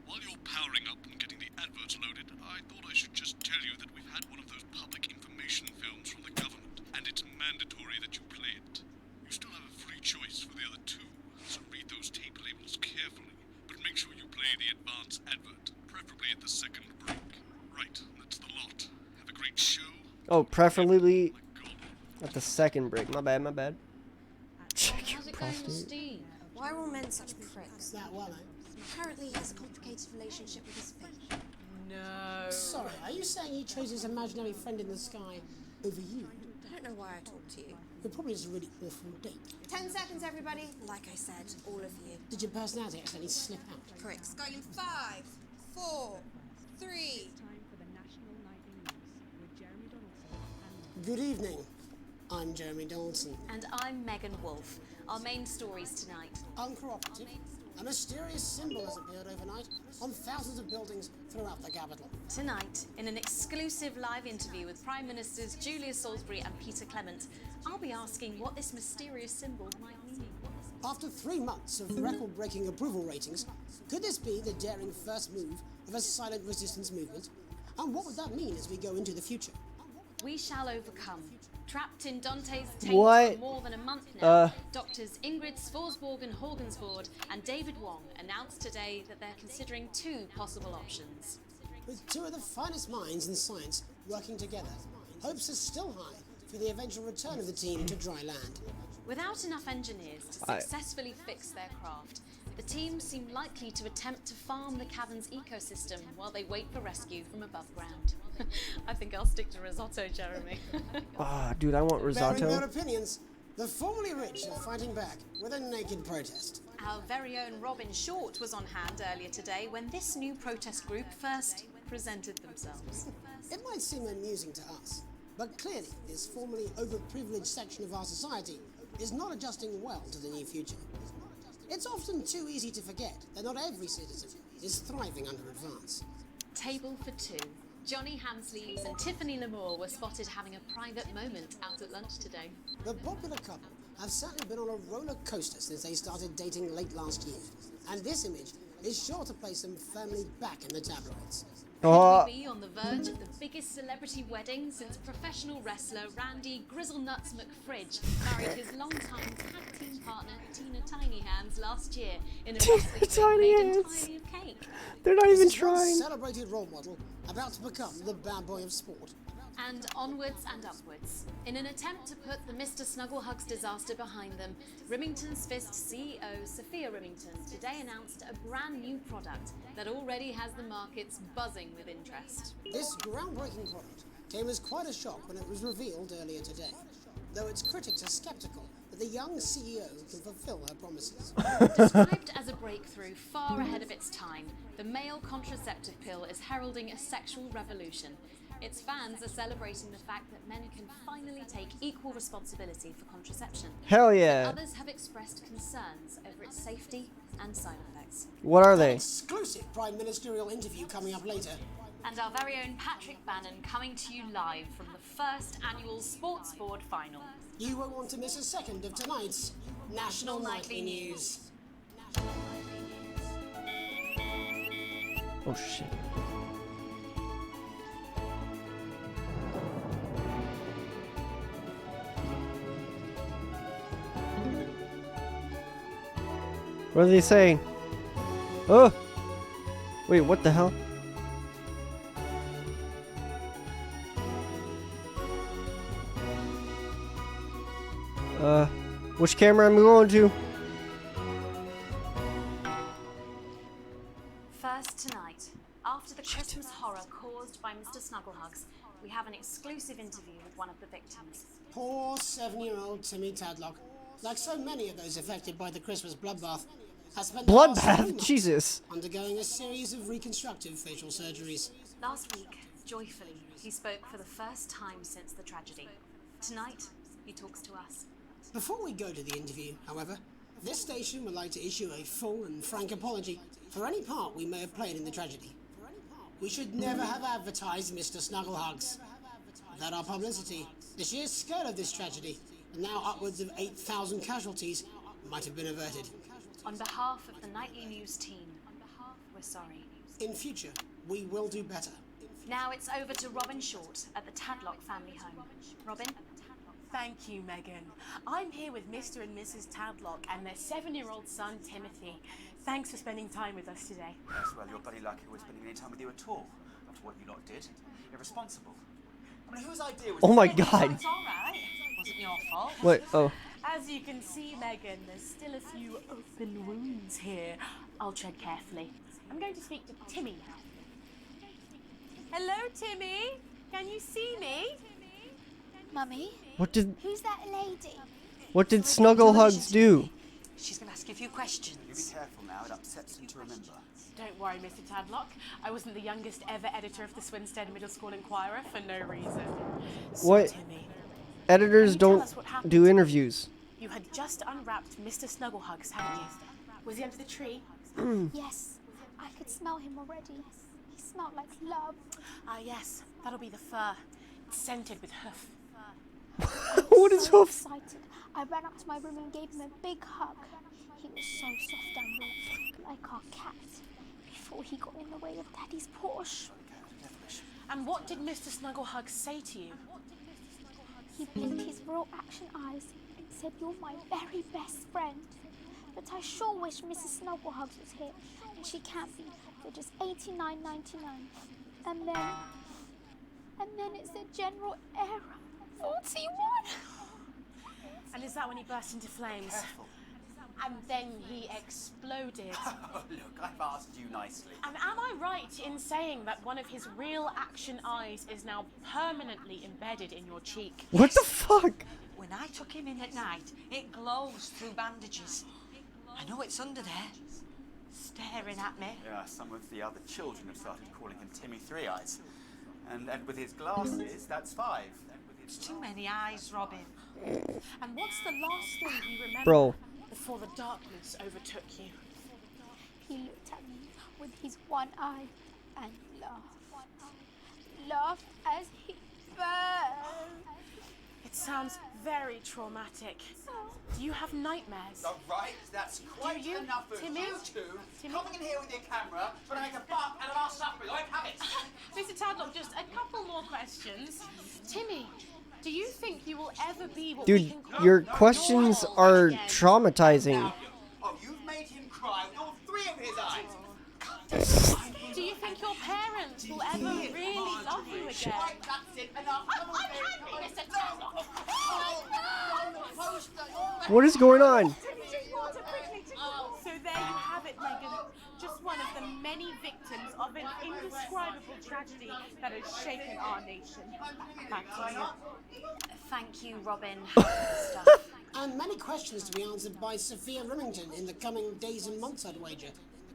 While you're powering up and getting the adverts loaded, I thought I should just tell you that we've had one of those public information films from the government, and it's mandatory that you play it. You still have a free choice for the other two, so read those tape labels carefully, but make sure you play the advance advert, preferably at the second break. Right, that's the lot. Have a great show. Oh, preferably at the second break. My bad. Check your prostate. Steve? Why are all men such pricks? That well, Apparently he has a complicated relationship with his fate. No. Sorry, are you saying he chose his imaginary friend in the sky over you? I don't know why I talked to you. It probably is a really awful date. 10 seconds, everybody. Like I said, all of you. Did your personality accidentally slip out? Pricks. Going in 5, 4, 3. Good evening. I'm Jeremy Donaldson. And I'm Megan Wolfe. Our main stories tonight. Uncooperative. A mysterious symbol has appeared overnight on thousands of buildings throughout the capital. Tonight, in an exclusive live interview with Prime Ministers Julia Salisbury and Peter Clement, I'll be asking what this mysterious symbol might mean. After 3 months of record-breaking approval ratings, could this be the daring first move of a silent resistance movement? And what would that mean as we go into the future? We shall overcome. Trapped in Dante's taint What? for more than a month now, Doctors Ingrid Svorsborg and Horgensvoord and David Wong announced today that they're considering 2 possible options. With 2 of the finest minds in science working together, hopes are still high for the eventual return of the team to dry land. Without enough engineers to successfully fix their craft, The team seem likely to attempt to farm the cavern's ecosystem while they wait for rescue from above ground. I think I'll stick to risotto, Jeremy. Ah, dude, I want Bearing their risotto. opinions, the formerly rich are fighting back with a naked protest. Our very own Robin Short was on hand earlier today when this new protest group first presented themselves. It might seem amusing to us, but clearly this formerly overprivileged section of our society is not adjusting well to the new future. It's often too easy to forget that not every citizen is thriving under advance. Table for two. Johnny Hansleaves and Tiffany Lamore were spotted having a private moment out at lunch today. The popular couple have certainly been on a roller coaster since they started dating late last year, and this image is sure to place them firmly back in the tabloids. Could we be on the verge of the biggest celebrity wedding since professional wrestler Randy Grizzlenuts McFridge married his longtime tag team partner Tina Tiny Hands last year in a wrestling made entirely of cake? They're not even This is one trying. celebrated role model about to become the bad boy of sport. And onwards and upwards. In an attempt to put the Mr. Snugglehugs disaster behind them, Remington's Fist CEO Sophia Remington today announced a brand new product that already has the markets buzzing with interest. This groundbreaking product came as quite a shock when it was revealed earlier today, though its critics are skeptical that the young CEO can fulfill her promises. Described as a breakthrough far ahead of its time, the male contraceptive pill is heralding a sexual revolution. Its fans are celebrating the fact that men can finally take equal responsibility for contraception. Hell yeah. But others have expressed concerns over its safety and side effects. What are they? Exclusive prime ministerial interview coming up later. And our very own Patrick Bannon coming to you live from the first annual Sports Board final. You won't want to miss a second of tonight's National Nightly News. Oh shit. What are they saying? Oh! Wait, what the hell? Which camera am I going to? First tonight, after the Christmas horror caused by Mr. Snugglehugs, we have an exclusive interview with one of the victims. Poor 7-year-old Timmy Tadlock, like so many of those affected by the Christmas bloodbath, has spent the last few Bloodbath? months Jesus. undergoing a series of reconstructive facial surgeries. Last week, joyfully, he spoke for the first time since the tragedy. Tonight, he talks to us. Before we go to the interview, however, this station would like to issue a full and frank apology for any part we may have played in the tragedy. We should never have advertised Mr. Snugglehugs. Without our publicity, the sheer scale of this tragedy, and now upwards of 8,000 casualties, might have been averted. On behalf of the Nightly News team, we're sorry. In future, we will do better. Now it's over to Robin Short at the Tadlock family home. Robin? Thank you, Megan. I'm here with Mr. and Mrs. Tadlock and their 7-year-old son, Timothy. Thanks for spending time with us today. Yes, well, you're bloody lucky we're spending any time with you at all, after what you lot did. Irresponsible. I mean, whose idea was Oh my It's god. all right. Wasn't your fault. What? Oh. As you can see, Megan, there's still a few open wounds here. I'll tread carefully. I'm going to speak to Timmy now. Hello, Timmy. Can you see me? Mummy? What did Who's that lady? Snugglehugs do? She's going to ask you a few questions. You be careful now, it upsets him to remember. Don't worry, Mr. Tadlock. I wasn't the youngest ever editor of the Swinstead Middle School Inquirer for no reason. So, What? Timmy, Editors can you tell don't us what happened? do interviews. You had just unwrapped Mr. Snugglehugs, hadn't you? Was he under the tree? Yes, I could smell him already. He smelled like love. Ah, yes. That'll be the fur. It's scented with hoof. What is hoof? Excited. I ran up to my room and gave him a big hug. He was so soft and warm, like our cat, before he got in the way of Daddy's Porsche. And what did Mr. Snugglehugs say to you? He blinked his real action eyes and said, "You're my very best friend. But I sure wish Mrs. Snugglehugs was here, and she can't be for just $89.99. And then it's the general error. 41. And is that when he burst into flames? and then he exploded. Oh, look, I've asked you nicely. And am I right in saying that one of his real action eyes is now permanently embedded in your cheek? What the fuck? When I took him in at night, it glows through bandages. I know it's under there, staring at me. Yeah, some of the other children have started calling him Timmy Three Eyes. And with his glasses, that's 5. It's too many eyes, Robin. And what's the last thing you remember Bro. before the darkness overtook you? He looked at me with his one eye and laughed. Laughed as he burned. It sounds very traumatic. Do you have nightmares? All right, that's quite you, enough of Timmy? you two coming in here with your camera, trying to make a buck out of our suffering. I have it. Mr. Tadlock, just a couple more questions. Timmy, do you think you will ever be what we Dude, can call your questions are traumatizing. Oh, you've made him cry with all 3 of his eyes. Do you think your parents will ever really love you again? Right, that's it. Enough. Come on, I'm Mr. Tadlock. What is going on? So there you have it, Megan. Just one of the many victims of an indescribable tragedy that has shaken our nation. Back to you. Thank you, Robin. And many questions to be answered by Sophia Remington in the coming days and months, I'd wager.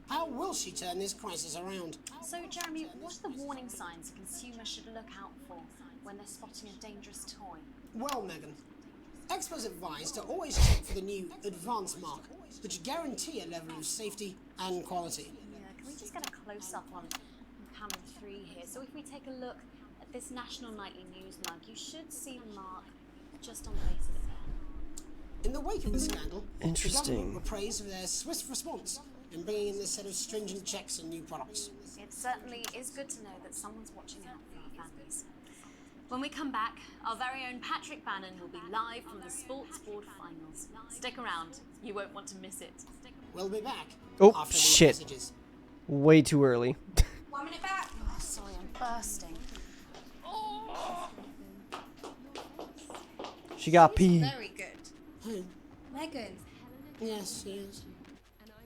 How will she turn this crisis around? So, Jeremy, what are the warning signs a consumer should look out for when they're spotting a dangerous toy? Well, Megan, experts advise to always check for the new Advanced mark, which guarantee a level of safety and quality. Yeah, can we just get a close-up on camera 3 here? So if we take a look at this National Nightly News mug, you should see the mark just on the base of it there. In the wake of the scandal, the Interesting. government were praised for their swift response in bringing in this set of stringent checks on new products. It certainly is good to know that someone's watching out for our families. When we come back, our very own Patrick Bannon will be live from the Sports Board Finals. Stick around, you won't want to miss it. We'll be back Oh, after these shit. messages. Way too early. 1 minute back. Oh, sorry, I'm bursting. She got pee. Very good. Who? Megan. Yes, she is.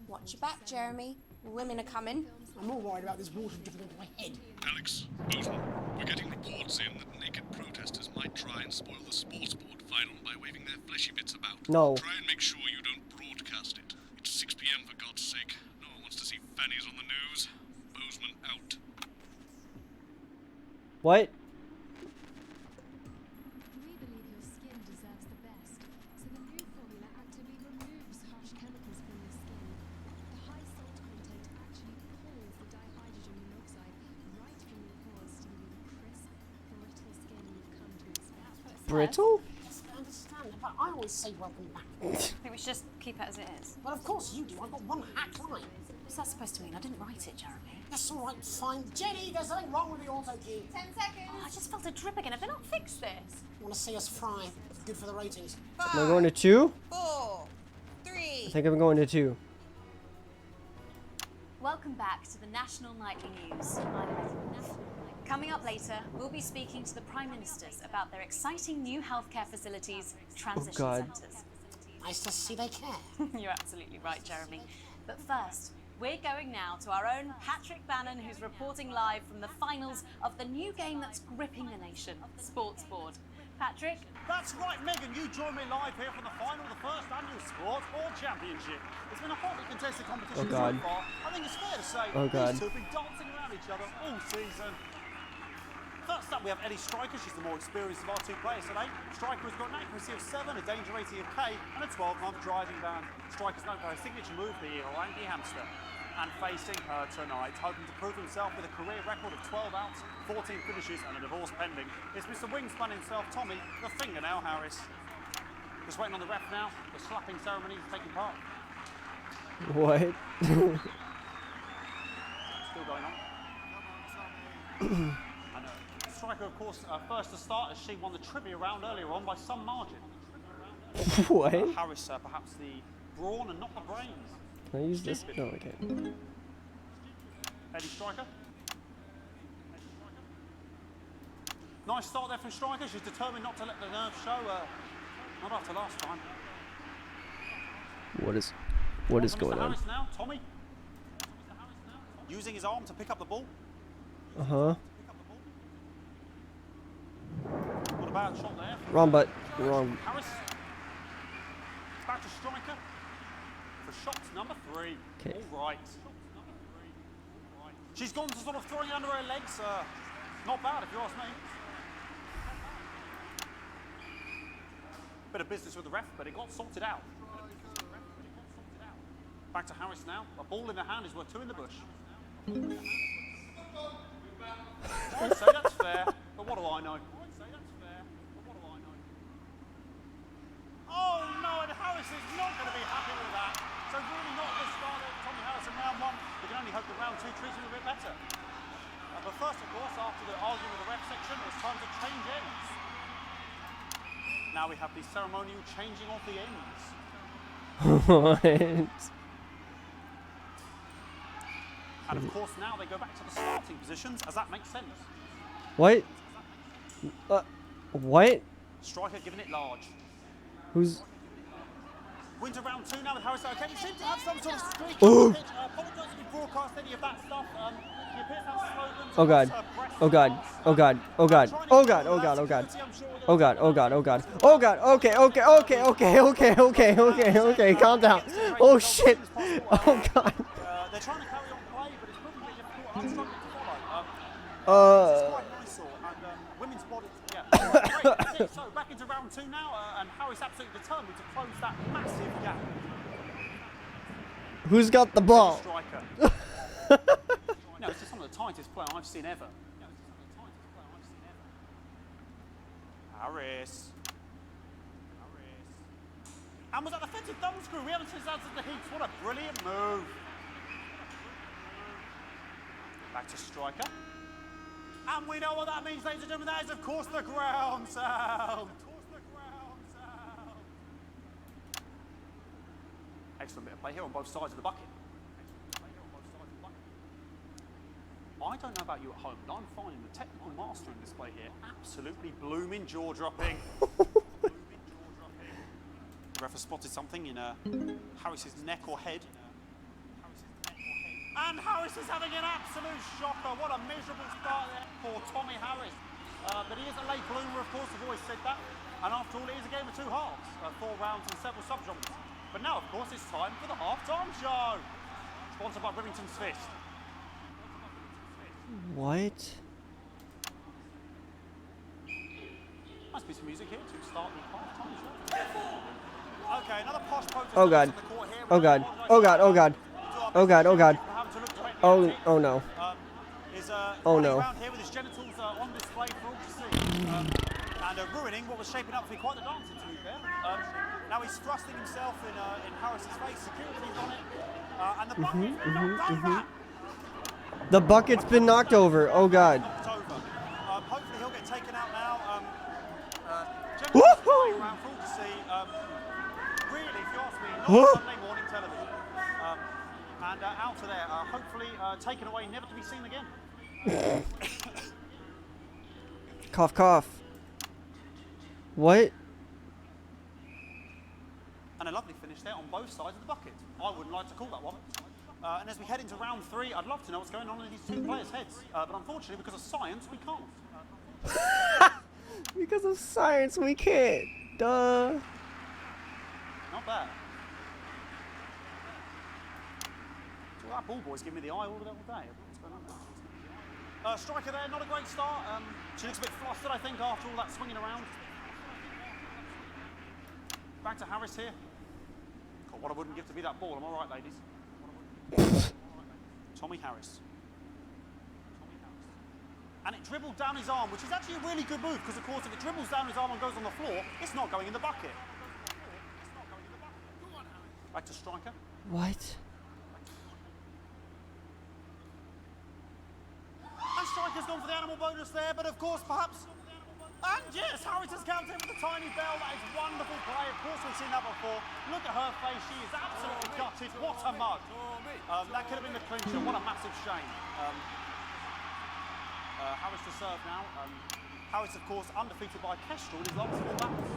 Watch your back, Jeremy. Women are coming. I'm more worried about this water dripping into my head. Alex, Bozeman, we're getting reports in that naked protesters might try and spoil the sports board final by waving their fleshy bits about. No. Try and make sure you don't broadcast it. It's 6 p.m. for God's sake. No one wants to see fannies on the news. Bozeman out. What? We believe your skin deserves the best, so the new formula actively removes harsh chemicals from your skin. The high salt content actually pulls the dihydrogen monoxide right from your pores to give you the crisp, brittle skin you've come to expect. Brittle? Yes, I understand, but I always say welcome back. I think we should just keep it as it is. Well, of course you do. I've got one hack line. What's that supposed to mean? I didn't write it, Jeremy. That's all right, fine. Jenny, there's something wrong with the auto key. 10 seconds. Oh, I just felt a drip again. Have they not fixed this? Want to see us fry? Good for the ratings. Am I going to 2? 4, 3. I think I'm going to 2. Welcome back to the National Nightly News. Coming up later, we'll be speaking to the Prime Ministers about their exciting new healthcare facilities, transition God. centres. Nice to see they care. You're absolutely right, Jeremy. But first, we're going now to our own Patrick Bannon, who's reporting live from the finals of the new game that's gripping the nation, Sports Board. Patrick? That's right, Megan. You join me live here from the final of the first annual Sports Board Championship. It's been a hotly contested competition Oh, God. so far. I think it's fair to say Oh, God. these two have been dancing around each other all season. First up, we have Ellie Striker. She's the more experienced of our 2 players today. Striker has got an accuracy of 7, a danger rating of K, and a 12-month driving ban. Striker's known for her signature move, the Orangi hamster. And facing her tonight, hoping to prove himself with a career record of 12 outs, 14 finishes, and a divorce pending, it's Mr. Wingspan himself, Tommy, the Fingernail Harris. Just waiting on the ref now. The slapping ceremony is taking part. What? Still going on. And Striker, of course, first to start as she won the trivia round earlier on by some margin. What? Harris, perhaps the brawn and not the brains. Can I use this? No, okay. Eddie Striker. Nice start there from Striker. She's determined not to let the nerves show. Not after last time. What is... What is going on? Harris now, Tommy. Using his arm to pick up the ball. Uh-huh. What a bad shot there. Wrong butt. Wrong. Harris. Back to striker. For shot number 3. Okay. All right. She's gone to sort of throwing it under her legs. Not bad, if you ask me. Bit of business with the ref, but it got sorted out. Back to Harris now. A ball in the hand is worth 2 in the bush. I'd say that's fair, but what do I know? Oh no, and Harris is not going to be happy with that. So really not this start of Tommy Harris in round 1. We can only hope that round 2 treats him a bit better. But first, of course, after the argument with the ref section, it's time to change ends. Now we have the ceremonial changing of the ends. What? And of course now they go back to the starting positions, as that makes sense. What? What? Striker giving it large. Who's... Wins around 2 now with Harris. Okay, he seems to have some sort of streak Ooh. on the pitch. Apologise if you broadcast any of that stuff. He appears to have slogans. Oh god. Oh god. Oh god. Oh god. Oh god. Oh god. Oh god. Oh god. Oh god. Oh god. Oh god. Okay. Okay. Okay. Okay. Okay. Okay. Okay. Okay. Calm down. Oh shit. Oh god. They're trying to carry on play, but it's probably difficult. I'm struggling to follow. This is quite nice, and women's body. Yeah. Great. So back into round 2 now, and Harris absolutely determined to close that massive gap. Who's got the ball? Striker. No, this is some of the tightest play I've seen ever. Harris. And was that defensive thumb screw? We haven't seen that since the heats. What a brilliant move. Back to striker. And we know what that means, ladies and gentlemen. That is, of course, the ground sound. Excellent bit of play here on both sides of the bucket. I don't know about you at home, but I'm finding the technical master in this play here absolutely blooming jaw-dropping. The ref has spotted something in Harris's neck or head. And Harris is having an absolute shocker. What a miserable start there for Tommy Harris. But he is a late bloomer, of course, I've always said that. And after all, it is a game of 2 halves, 4 rounds and several subgenres. But now, of course, it's time for the half-time show. Sponsored by Rivington's Fist. What? Nice piece of music here to start the half-time show. Okay, another posh protest. Oh god. Oh god. Oh god. Oh god. Oh god. Oh god. Oh. Oh no. Oh no. Around here with his genitals on display for all to see, and ruining what was shaping up to be quite the dance interlude there. Now he's thrusting himself in Harris's face. Security's on it, and the bucket's been knocked over. The bucket's been knocked over. Oh god. Hopefully he'll get taken out now. Woohoo! Around for all to see. Really, if you ask me, not Sunday morning television. And out of there, hopefully taken away, never to be seen again. Cough, cough. What? And a lovely finish there on both sides of the bucket. I wouldn't like to call that one. And as we head into round 3, I'd love to know what's going on in these 2 players' heads. But unfortunately, because of science, we can't. Because of science, we can't. Duh. Not bad. So that ball boy's giving me the eye all day. What's going on there? Striker there, not a great start. She looks a bit flustered, I think, after all that swinging around. Back to Harris here. God, what I wouldn't give to be that ball. Am I right, ladies? Tommy Harris. And it dribbled down his arm, which is actually a really good move, because of course if it dribbles down his arm and goes on the floor, it's not going in the bucket. Back to striker. What? And striker's gone for the animal bonus there, but of course perhaps... And yes, Harris has counted with a tiny bell. That is wonderful play. Of course we've seen that before. Look at her face. She is absolutely gutted. What a mug. That could have been the clincher. What a massive shame. Harris to serve now. Harris, of course, undefeated by Kestrel in his last 4 battles.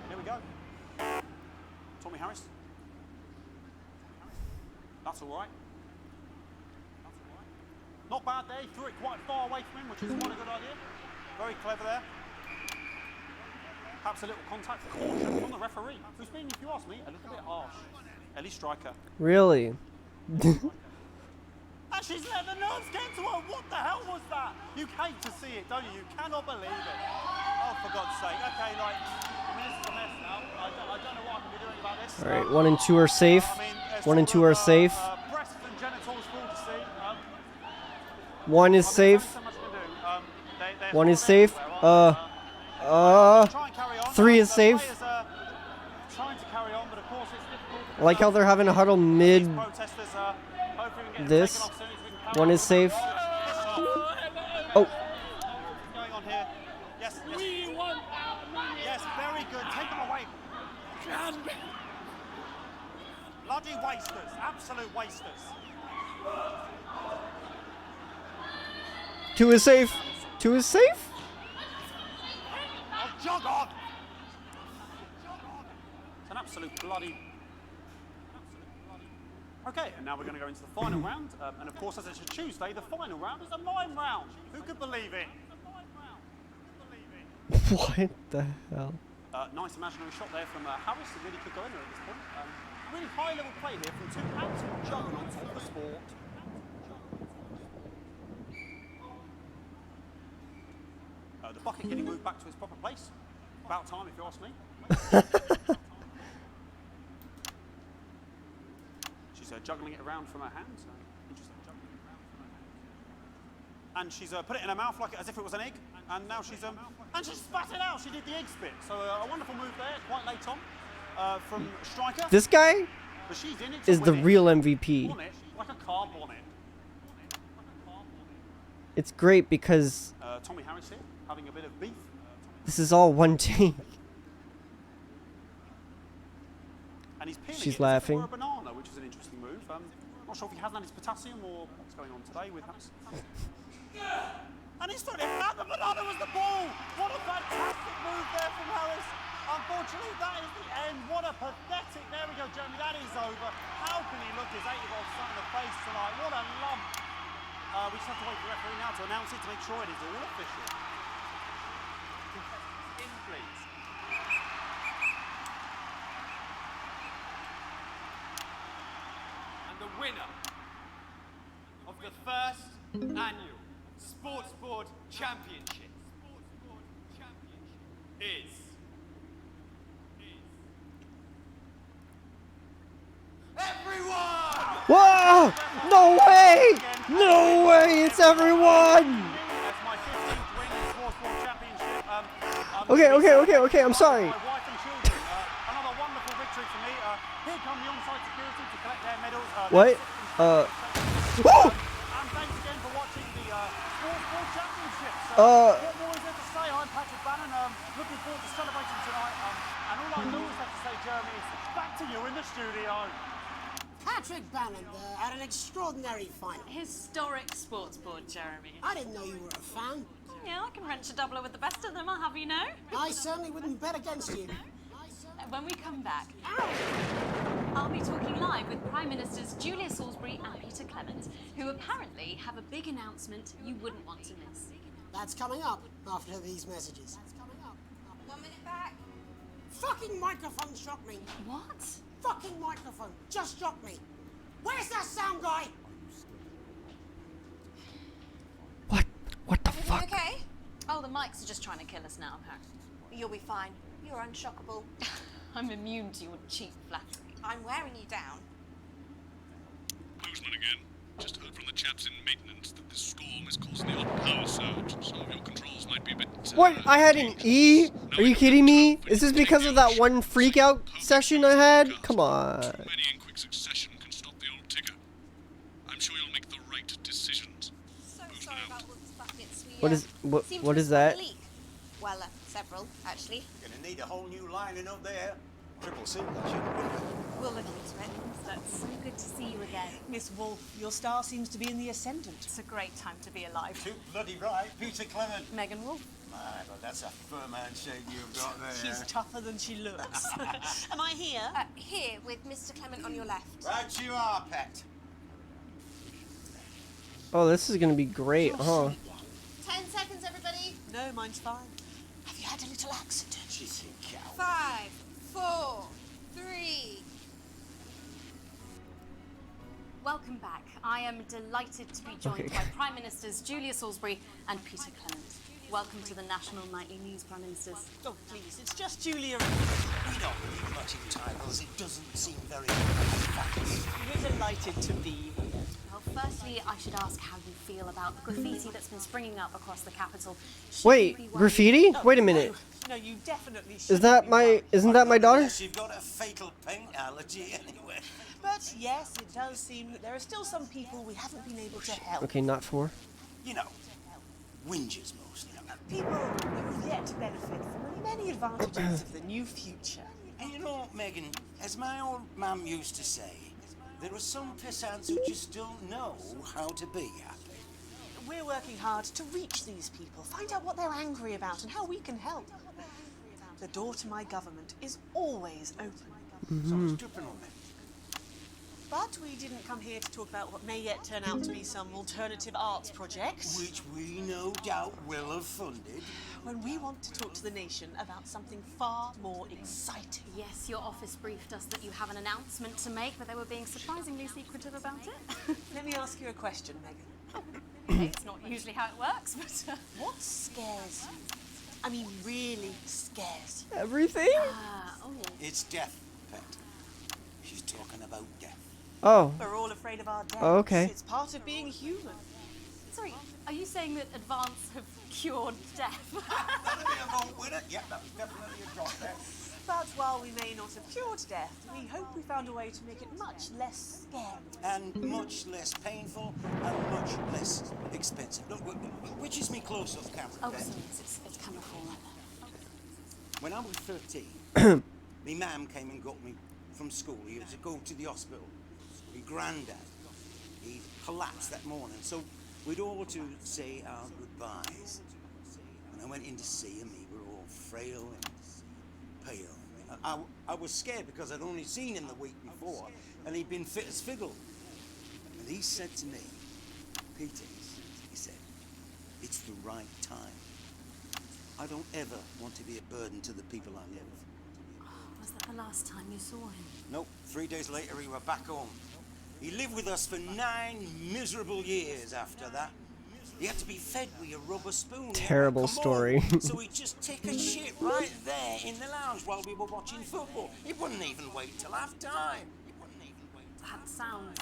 Here we go. Tommy Harris. That's all right. Not bad there. He threw it quite far away from him, which is quite a good idea. Very clever there. Perhaps a little contact caution from the referee, who's been, if you ask me, a little bit harsh. Ellie Striker. Really? And she's let the nerves get to her. What the hell was that? You hate to see it, don't you? You cannot believe it. Oh, for God's sake. Okay, like, I mean, this is a mess now. I don't know what I can be doing about this. All right, 1 and 2 are safe. 1 and 2 are safe. Breasts and genitals full to see. 1 is safe. 1 is safe. 3 is safe. I like how they're having a huddle mid this. 1 is safe. Oh. Going on here. Yes, yes. We want our money. Yes, very good. Take them away. Bloody wasters. Absolute wasters. 2 is safe. 2 is safe. Oh, jog on. It's an absolute bloody... Okay, and now we're going to go into the final round. And of course, as it's a Tuesday, the final round is a mime round. Who could believe it? What the hell? Nice imaginary shot there from Harris. It really could go in there at this point. Really high-level play here from two absolute juggernauts of the sport. The bucket getting moved back to its proper place. About time, if you ask me. She's juggling it around from her hands. Interesting. Juggling it around from her hands. And she's put it in her mouth like as if it was an egg. And now she's and she spat it out. She did the egg spit. So a wonderful move there, quite late on, from Striker. This guy But she's in it to is the win it. real MVP. Won it like a car bonnet. It's great because Tommy Harris here, having a bit of beef. this is all one take. And he's peeling She's it laughing. as if it were a banana, which is an interesting move. Not sure if he hasn't had his potassium or what's going on today with Harris. And he's thrown it out. The banana was the ball. What a fantastic move there from Harris. Unfortunately, that is the end. What a pathetic. There we go, Jeremy. That is over. How can he look his 8-year-old son in the face tonight? What a lump. We just have to wait for the referee now to announce it to make sure it is all official. In, please. And the winner of the first annual Sports Board Championship is everyone! Whoa! No way! No way! It's everyone! Okay. I'm sorry. Another wonderful victory for me. Here come the on-site security to collect their medals. What? And thanks again for watching the Sports Board Championship. What more is there to say? I'm Patrick Bannon. Looking forward to celebrating tonight. And all I always have to say, Jeremy, is back to you in the studio. Patrick Bannon had an extraordinary final. Historic sports board, Jeremy. I didn't know you were a fan. Yeah, I can wrench a doubler with the best of them, I'll have you know. I certainly wouldn't bet against you. When we come back, I'll be talking live with Prime Ministers Julia Salisbury and Peter Clement, who apparently have a big announcement you wouldn't want to miss. That's coming up after these messages. 1 minute back. Fucking microphone struck me. What? Fucking microphone just struck me. Where's that sound guy? What the fuck? Okay. Oh, the mics are just trying to kill us now, apparently. You'll be fine. You're unshockable. I'm immune to your cheap flattery. I'm wearing you down. Boozman again. Just heard from the chaps in maintenance that this storm is causing the odd power surge. Some of your controls might be a bit... What? I had an E? Are you kidding me? Is this because of that one freak out session I had? Come on. Many in quick succession can stop the old ticker. I'm sure you'll make the right decisions. So sorry about all the buckets. What is that? Well, several, actually. Gonna need a whole new lining up there. Triple signature. We'll look into it. That's so good to see you again. Miss Wolf, your star seems to be in the ascendant. It's a great time to be alive. Too bloody right, Peter Clement. Megan Wolf. My, but that's a firm handshake you've got there. She's tougher than she looks. Am I here? Here, with Mr. Clement on your left. Right you are, pet. Oh, this is gonna be great, huh? 10 seconds, everybody. No, mine's fine. Have you had a little accident? She's a cow. 5, 4, 3. Welcome back. I am delighted to be joined Okay. by Prime Ministers Julia Salisbury and Peter Clement. Welcome to the National Nightly News, Prime Ministers. Oh, please, it's just Julia. We don't need much in titles. It doesn't seem very fast. We're delighted to be here. Well, firstly, I should ask how you feel about the graffiti that's been springing up across the capital. Should you Wait, be worried- graffiti? Wait a minute. No, you definitely should. Isn't that my daughter? Unless you've got a fatal paint allergy anyway. But yes, it does seem that there are still some people we haven't been able to help. Okay, not 4. You know, whingers mostly. People who have yet to benefit from the many advantages of the new future. And you know, Megan, as my old mum used to say, there are some pissants who just don't know how to be happy. We're working hard to reach these people, find out what they're angry about and how we can help. The door to my government is always open. Someone's dripping on me. But we didn't come here to talk about what may yet turn out to be some alternative arts project. Which we no doubt will have funded. When we want to talk to the nation about something far more exciting. Yes, your office briefed us that you have an announcement to make, but they were being surprisingly secretive about it. Let me ask you a question, Megan. Okay, it's not usually how it works, but... What scares you? I mean, really scares you? Everything? It's death, Pet. She's talking about death. Oh. We're all afraid of our deaths. Oh, okay. It's part of being human. Sorry, are you saying that advance have cured death? That'll be a vote winner. Yeah, that was definitely a drop there. But while we may not have cured death, we hope we found a way to make it much less scary. And much less painful and much less expensive. Look, which is me close up camera? Oh, Pet? sorry, it's camera call like that. When I was 13, my mum came and got me from school. He had to go to the hospital. My granddad, he collapsed that morning, so we'd all to say our goodbyes. When I went in to see him, he were all frail and pale. I was scared because I'd only seen him the week before, and he'd been fit as fiddle. And he said to me, Peter, he said, it's the right time. I don't ever want to be a burden to the people I live. Was that the last time you saw him? Nope, 3 days later he were back home. He lived with us for 9 miserable years after that. He had to be fed with a rubber spoon. Terrible story. So he'd just take a shit right there in the lounge while we were watching football. He wouldn't even wait till half time. That sounds...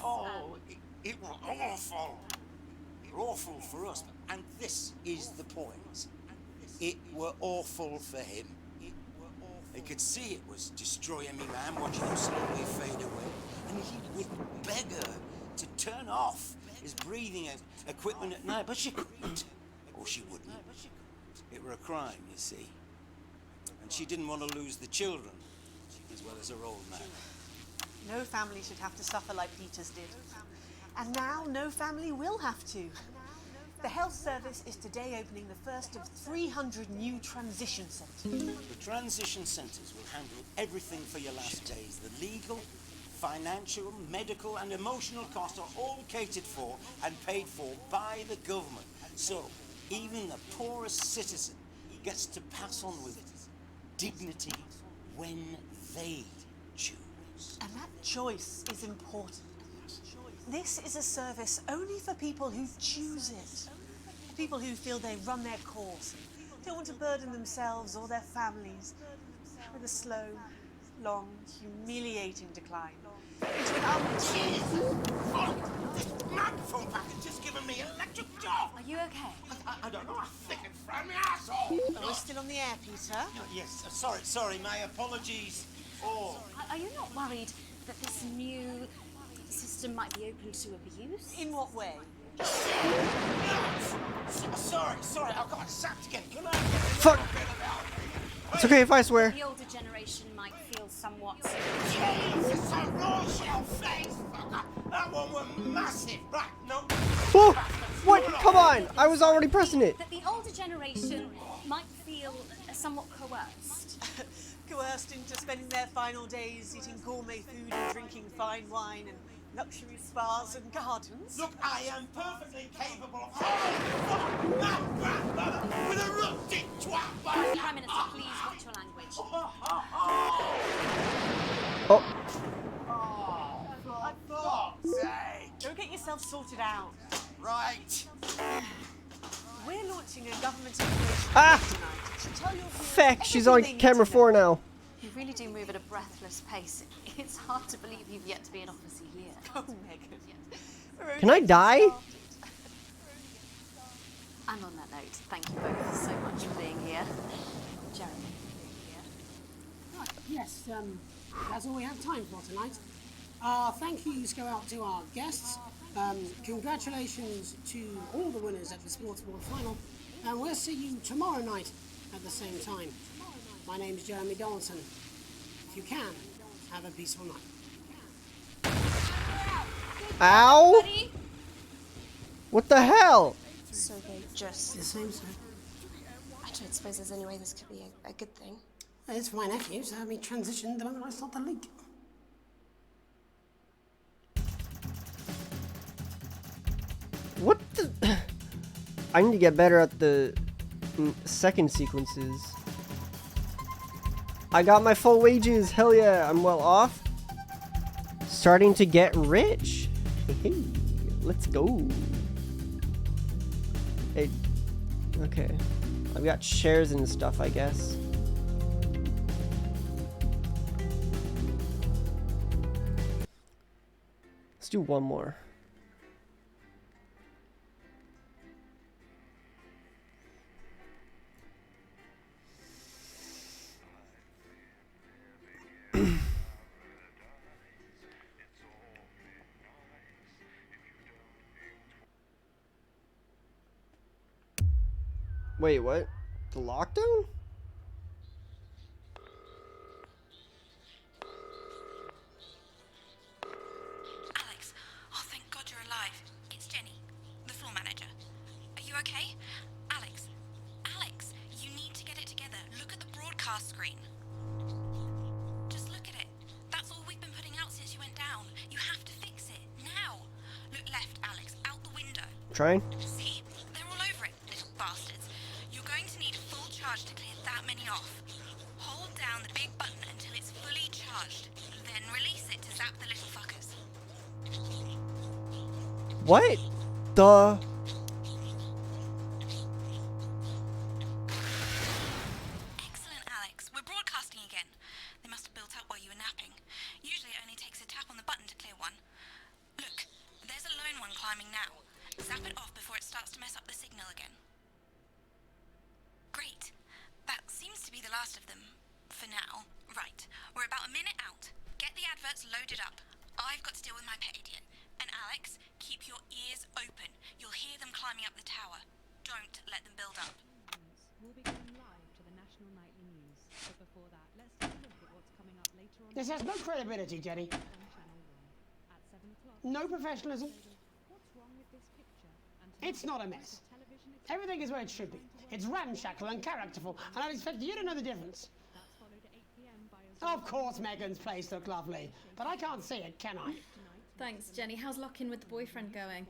It was awful. Awful for us. And this is the point. It were awful for him. He could see it was destroying me, man, watching him slowly fade away. And he would beg her to turn off his breathing equipment at night, but she couldn't. Or she wouldn't. It were a crime, you see. And she didn't want to lose the children, as well as her old man. No family should have to suffer like Peter's did. And now no family will have to. The health service is today opening the first of 300 new transition centres. The transition centres will handle everything for your last days. The legal, financial, medical and emotional costs are all catered for and paid for by the government. So even the poorest citizen gets to pass on with dignity when they choose. And that choice is important. This is a service only for people who choose it. People who feel they run their course, don't want to burden themselves or their families with a slow, long, humiliating decline into an Microphone package just giving me an electric shock. Are you okay? I don't know. I think it's from my asshole. We're still on the air, Peter. Yes, sorry. My apologies. Oh. Are you not worried that this new system might be open to abuse? In what way? Sorry, I got sacked again. Can I Fuck! It's okay if I swear. The older generation might feel somewhat... Jesus, a raw shell face, fucker. That one was massive. Right, no. Oh! What? Come on! I was already pressing it. That the older generation might feel somewhat coerced. Coerced into spending their final days eating gourmet food and drinking fine wine and luxury spas and gardens. Look, I am perfectly capable of following my grandmother with a rusty twat like Prime Minister, please watch your language. Oh. For fuck's sake. Go get yourself sorted out. Right. We're launching a government operation tonight to tell your viewers Feck, she's everything on they need camera to 4 know. now. You really do move at a breathless pace. It's hard to believe you've yet to be in office a year. Oh, Megan. Can I die? And on that note, thank you both so much for being here. Jeremy. Right, yes, that's all we have time for tonight. Thank yous go out to our guests. Congratulations to all the winners at the Sports Board final. And we'll see you tomorrow night at the same time. My name's Jeremy Donaldson. If you can, have a peaceful night. Ow! What the hell? So they just... The same, sir. I don't suppose there's any way this could be a good thing. It's for my nephew, so have me transition the moment I start the leak. What the... I need to get better at the second sequences. I got my full wages. Hell yeah, I'm well off. Starting to get rich. Hey, let's go. Hey, okay. I've got shares and stuff, I guess. Let's do one more. Wait, what? The lockdown? Alex, oh thank God you're alive. It's Jenny, the floor manager. Are you okay? Alex, you need to get it together. Look at the broadcast screen. Just look at it. That's all we've been putting out since you went down. You have to fix it, now. Look left, Alex, out the window. Trying? See? They're all over it, little bastards. You're going to need full charge to clear that many off. Hold down the big button until it's fully charged. Then release it to zap the little fuckers. What the... Excellent, Alex. We're broadcasting again. They must have built up while you were napping. Usually it only takes a tap on the button to clear one. Look, there's a lone one climbing now. Zap it off before it starts to mess up the signal again. Great. That seems to be the last of them. For now. Right. We're about a minute out. Get the adverts loaded up. I've got to deal with my pet idiot. And Alex, keep your ears open. You'll hear them climbing up the tower. Don't let them build up. We'll be going live to the National Nightly News. But before that, let's take a look at what's coming up later on. This has no credibility, Jenny. On Channel 1 at 7 o'clock. No professionalism. What's wrong with this picture? It's not a mess. Everything is where it should be. It's ramshackle and characterful, and I expect you to know the difference. That's followed at 8 p.m. by a Of course Megan's place looked lovely, but I can't see it, can I? Thanks, Jenny. How's lock-in with the boyfriend going?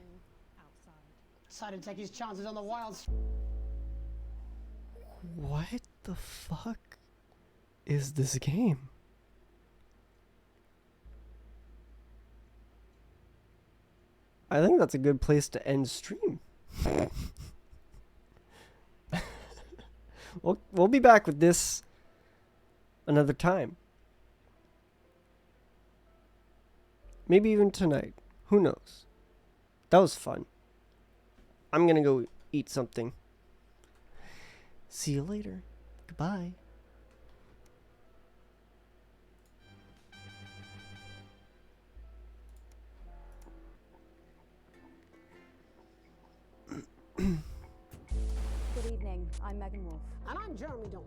Decided to take his chances on the wilds. What the fuck is this game? I think that's a good place to end stream. We'll be back with this another time. Maybe even tonight. Who knows? That was fun. I'm gonna go eat something. See you later. Goodbye. Good evening, I'm Megan Wolf. And I'm Jeremy Dawn.